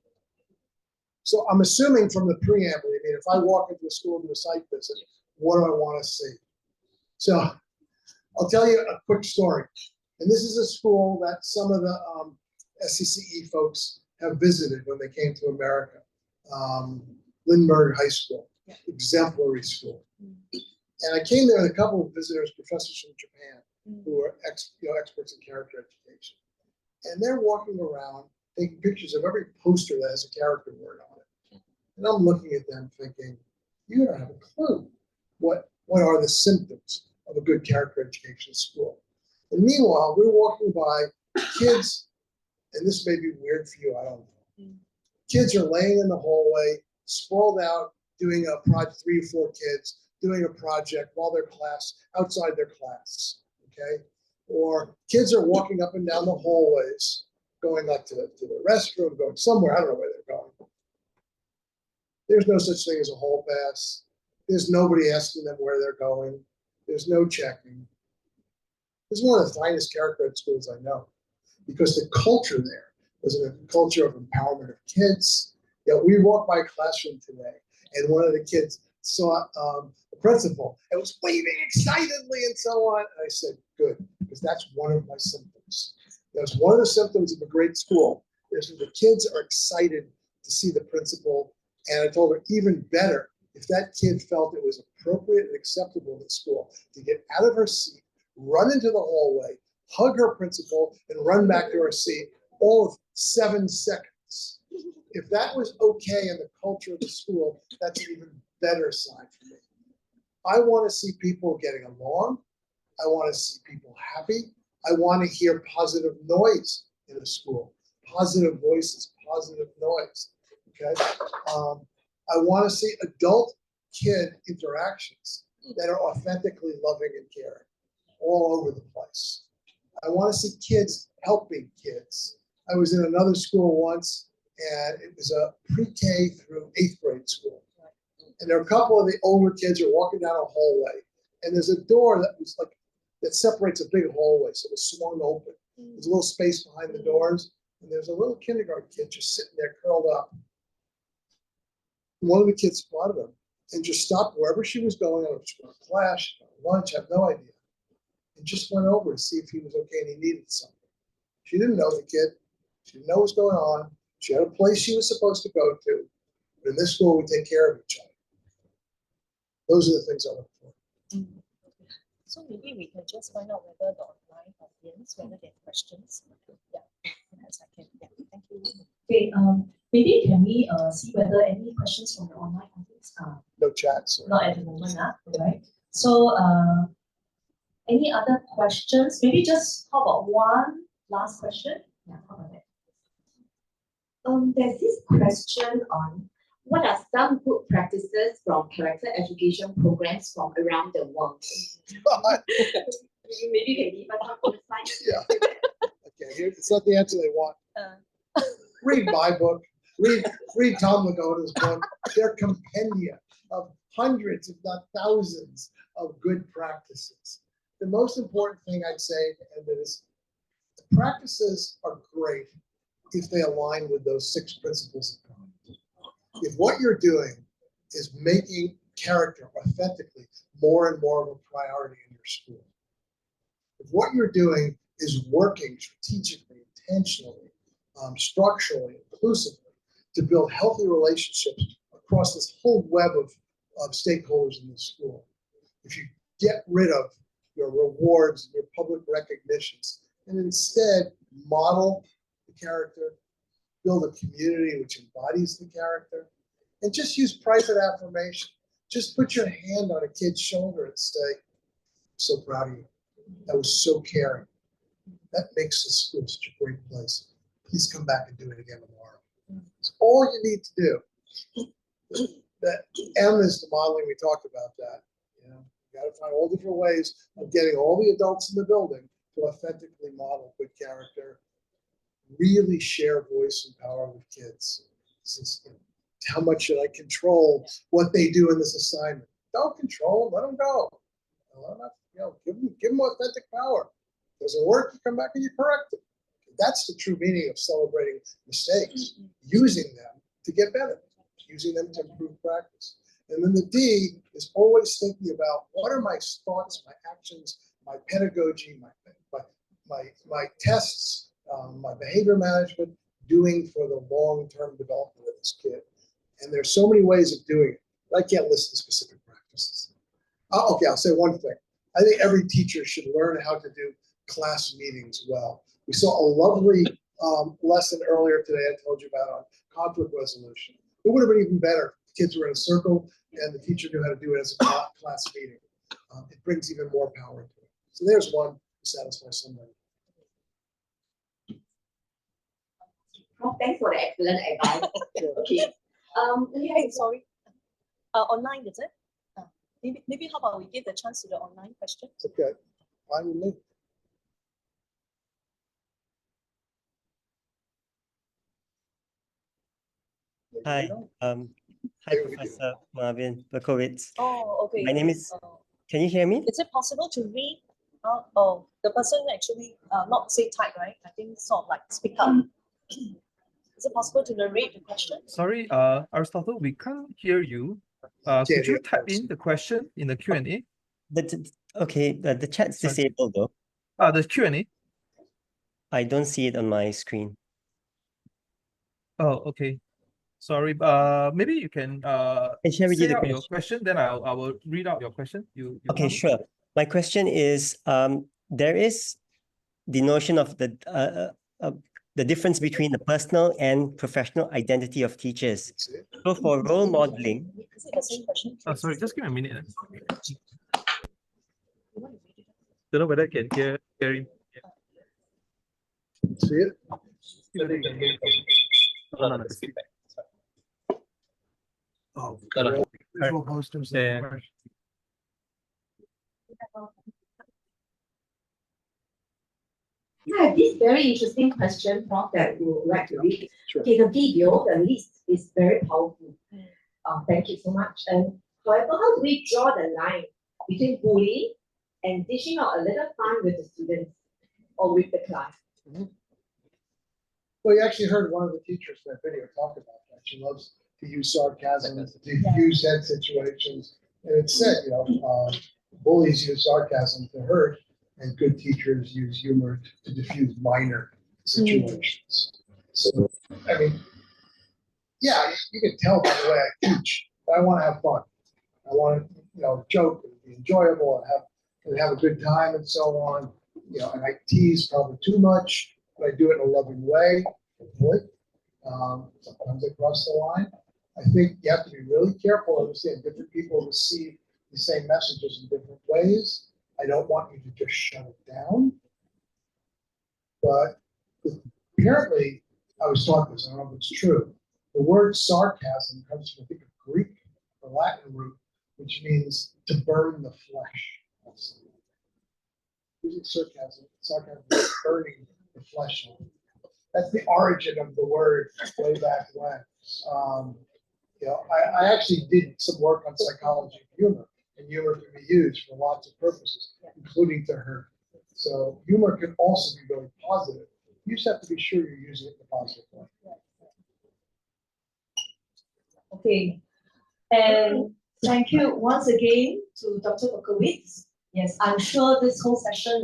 [SPEAKER 3] So I'm assuming from the preamble, if I walk into a school to a site visit, what do I want to see? So I'll tell you a quick story. And this is a school that some of the SCCE folks have visited when they came to America. Lindbergh High School, exemplary school. And I came there with a couple of visitors, professors from Japan, who are experts in character education. And they're walking around taking pictures of every poster that has a character word on it. And I'm looking at them thinking, you don't have a clue what are the symptoms of a good character education school. And meanwhile, we're walking by kids, and this may be weird for you, I don't know. Kids are laying in the hallway, sprawled out, doing a project, 3 or 4 kids doing a project while their class, outside their class, okay? Or kids are walking up and down the hallways, going like to the restroom, going somewhere, I don't know where they're going. There's no such thing as a hall pass. There's nobody asking them where they're going. There's no checking. This is one of the finest character ed schools I know, because the culture there was a culture of empowerment of kids. We walked by a classroom today, and one of the kids saw the principal and was waving excitedly and so on. And I said, good, because that's one of my symptoms. That's one of the symptoms of a great school, is that the kids are excited to see the principal. And I told her, even better, if that kid felt it was appropriate and acceptable in the school to get out of her seat, run into the hallway, hug her principal, and run back to her seat, all of 7 seconds. If that was okay in the culture of the school, that's an even better sign for me. I want to see people getting along. I want to see people happy. I want to hear positive noise in a school, positive voices, positive noise. Okay. I want to see adult-kid interactions that are authentically loving and caring all over the place. I want to see kids helping kids. I was in another school once, and it was a pre-K through 8th grade school. And there are a couple of the older kids are walking down a hallway, and there's a door that separates a big hallway, so it's swung open. There's a little space behind the doors, and there's a little kindergarten kid just sitting there curled up. One of the kids spotted him and just stopped wherever she was going. I was going to class, lunch, I have no idea. And just went over to see if he was okay and he needed something. She didn't know the kid. She didn't know what was going on. She had a place she was supposed to go to. But in this school, we take care of each other. Those are the things I look for.
[SPEAKER 1] So maybe we can just find out whether the online audience, whether they have questions. Yeah, perhaps I can. Yeah, thank you. Okay, maybe can we see whether any questions from the online audience?
[SPEAKER 3] No chats.
[SPEAKER 1] Not at the moment, right? So any other questions? Maybe just how about one last question? Yeah, how about that?
[SPEAKER 17] There's this question on what are some good practices from character education programs from around the world? Maybe you can give us some insight.
[SPEAKER 3] Yeah. Okay, it's not the answer they want. Read my book. Read Tom Lagoda's book. They're compendia of hundreds, if not thousands, of good practices. The most important thing I'd say is the practices are great if they align with those 6 principles of conduct. If what you're doing is making character authentically more and more of a priority in your school, if what you're doing is working strategically, intentionally, structurally, inclusively, to build healthy relationships across this whole web of stakeholders in the school, if you get rid of your rewards and your public recognitions and instead model the character, build a community which embodies the character, and just use private affirmation. Just put your hand on a kid's shoulder and say, I'm so proud of you. That was so caring. That makes the school such a great place. Please come back and do it again tomorrow. It's all you need to do. That M is the modeling, we talked about that. You know, you got to find all different ways of getting all the adults in the building to authentically model good character, really share voice and power with kids. How much should I control what they do in this assignment? Don't control them, let them go. Give them authentic power. Doesn't work, you come back and you correct it. That's the true meaning of celebrating mistakes, using them to get better, using them to improve practice. And then the D is always thinking about what are my thoughts, my actions, my pedagogy, my tests, my behavior management doing for the long-term development of this kid. And there's so many ways of doing it. I can't list the specific practices. Okay, I'll say one thing. I think every teacher should learn how to do class meetings well. We saw a lovely lesson earlier today I told you about on conflict resolution. It would have been even better if the kids were in a circle and the teacher knew how to do it as a class meeting. It brings even more power into it. So there's one to satisfy somebody.
[SPEAKER 17] Thanks for the excellent advice. Okay.
[SPEAKER 1] Hey, sorry. Online, is it? Maybe how about we give the chance to the online questions?
[SPEAKER 3] Okay. Fine with me.
[SPEAKER 20] Hi, Professor Marvin Berkowitz.
[SPEAKER 1] Oh, okay.
[SPEAKER 20] My name is. Can you hear me?
[SPEAKER 1] Is it possible to read out? Oh, the person actually not say type, right? I think sort of like speak up. Is it possible to narrate the question?
[SPEAKER 21] Sorry, Aristotle, we can't hear you. Could you type in the question in the Q&A?
[SPEAKER 20] Okay, the chat's disabled though.
[SPEAKER 21] The Q&A.
[SPEAKER 20] I don't see it on my screen.
[SPEAKER 21] Oh, okay. Sorry, maybe you can
[SPEAKER 20] share with you
[SPEAKER 21] say
[SPEAKER 20] the
[SPEAKER 21] out your
[SPEAKER 20] question.
[SPEAKER 21] question, then I will read out your question. You
[SPEAKER 20] Okay,
[SPEAKER 21] tell me.
[SPEAKER 20] sure. My question is, there is the notion of the difference between the personal and professional identity of teachers. So for role modeling,
[SPEAKER 1] Is it the same question?
[SPEAKER 21] Oh, sorry, just give me a minute. Don't know whether I can hear him.
[SPEAKER 3] See it?
[SPEAKER 21] No, no, no.
[SPEAKER 3] Oh,
[SPEAKER 7] No, no.
[SPEAKER 3] visual posters.
[SPEAKER 21] Yeah.
[SPEAKER 17] I have this very interesting question, Prof, that we would like to read. Okay, the video, the list is very powerful. Thank you so much. And however, how do we draw the line between bullying and dishing out a little fun with the students or with the class?
[SPEAKER 3] Well, you actually heard one of the teachers in that video talk about that. She loves to use sarcasm to diffuse head situations. And it said, bullies use sarcasm to hurt, and good teachers use humor to diffuse minor situations. So, I mean, yeah, you can tell by the way I teach, but I want to have fun. I want to, joke and be enjoyable and have a good time and so on. And I tease probably too much, but I do it in a loving way. Sometimes I cross the line. I think you have to be really careful. Understand different people receive the same messages in different ways. I don't want you to just shut it down. But apparently, I was taught this, I don't know if it's true. The word sarcasm comes from, I think, a Greek or Latin root, which means to burn the flesh. Using sarcasm is burning the flesh. That's the origin of the word way back when. I actually did some work on psychology of humor, and humor can be used for lots of purposes, including to hurt. So humor can also be really positive. You just have to be sure you're using it in a positive way.
[SPEAKER 1] Okay, and thank you once again to Dr. Berkowitz. Yes, I'm sure this whole session,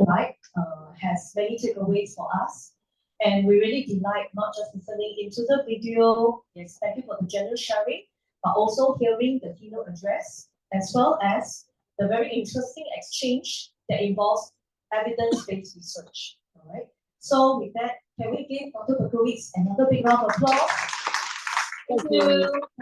[SPEAKER 1] has many takeaways for us. And we really delight not just listening into the video, yes, thank you for the general sharing, but also hearing the keynote address, as well as the very interesting exchange that involves evidence-based research. All right. So with that, can we give Dr. Berkowitz another big round of applause? Thank you.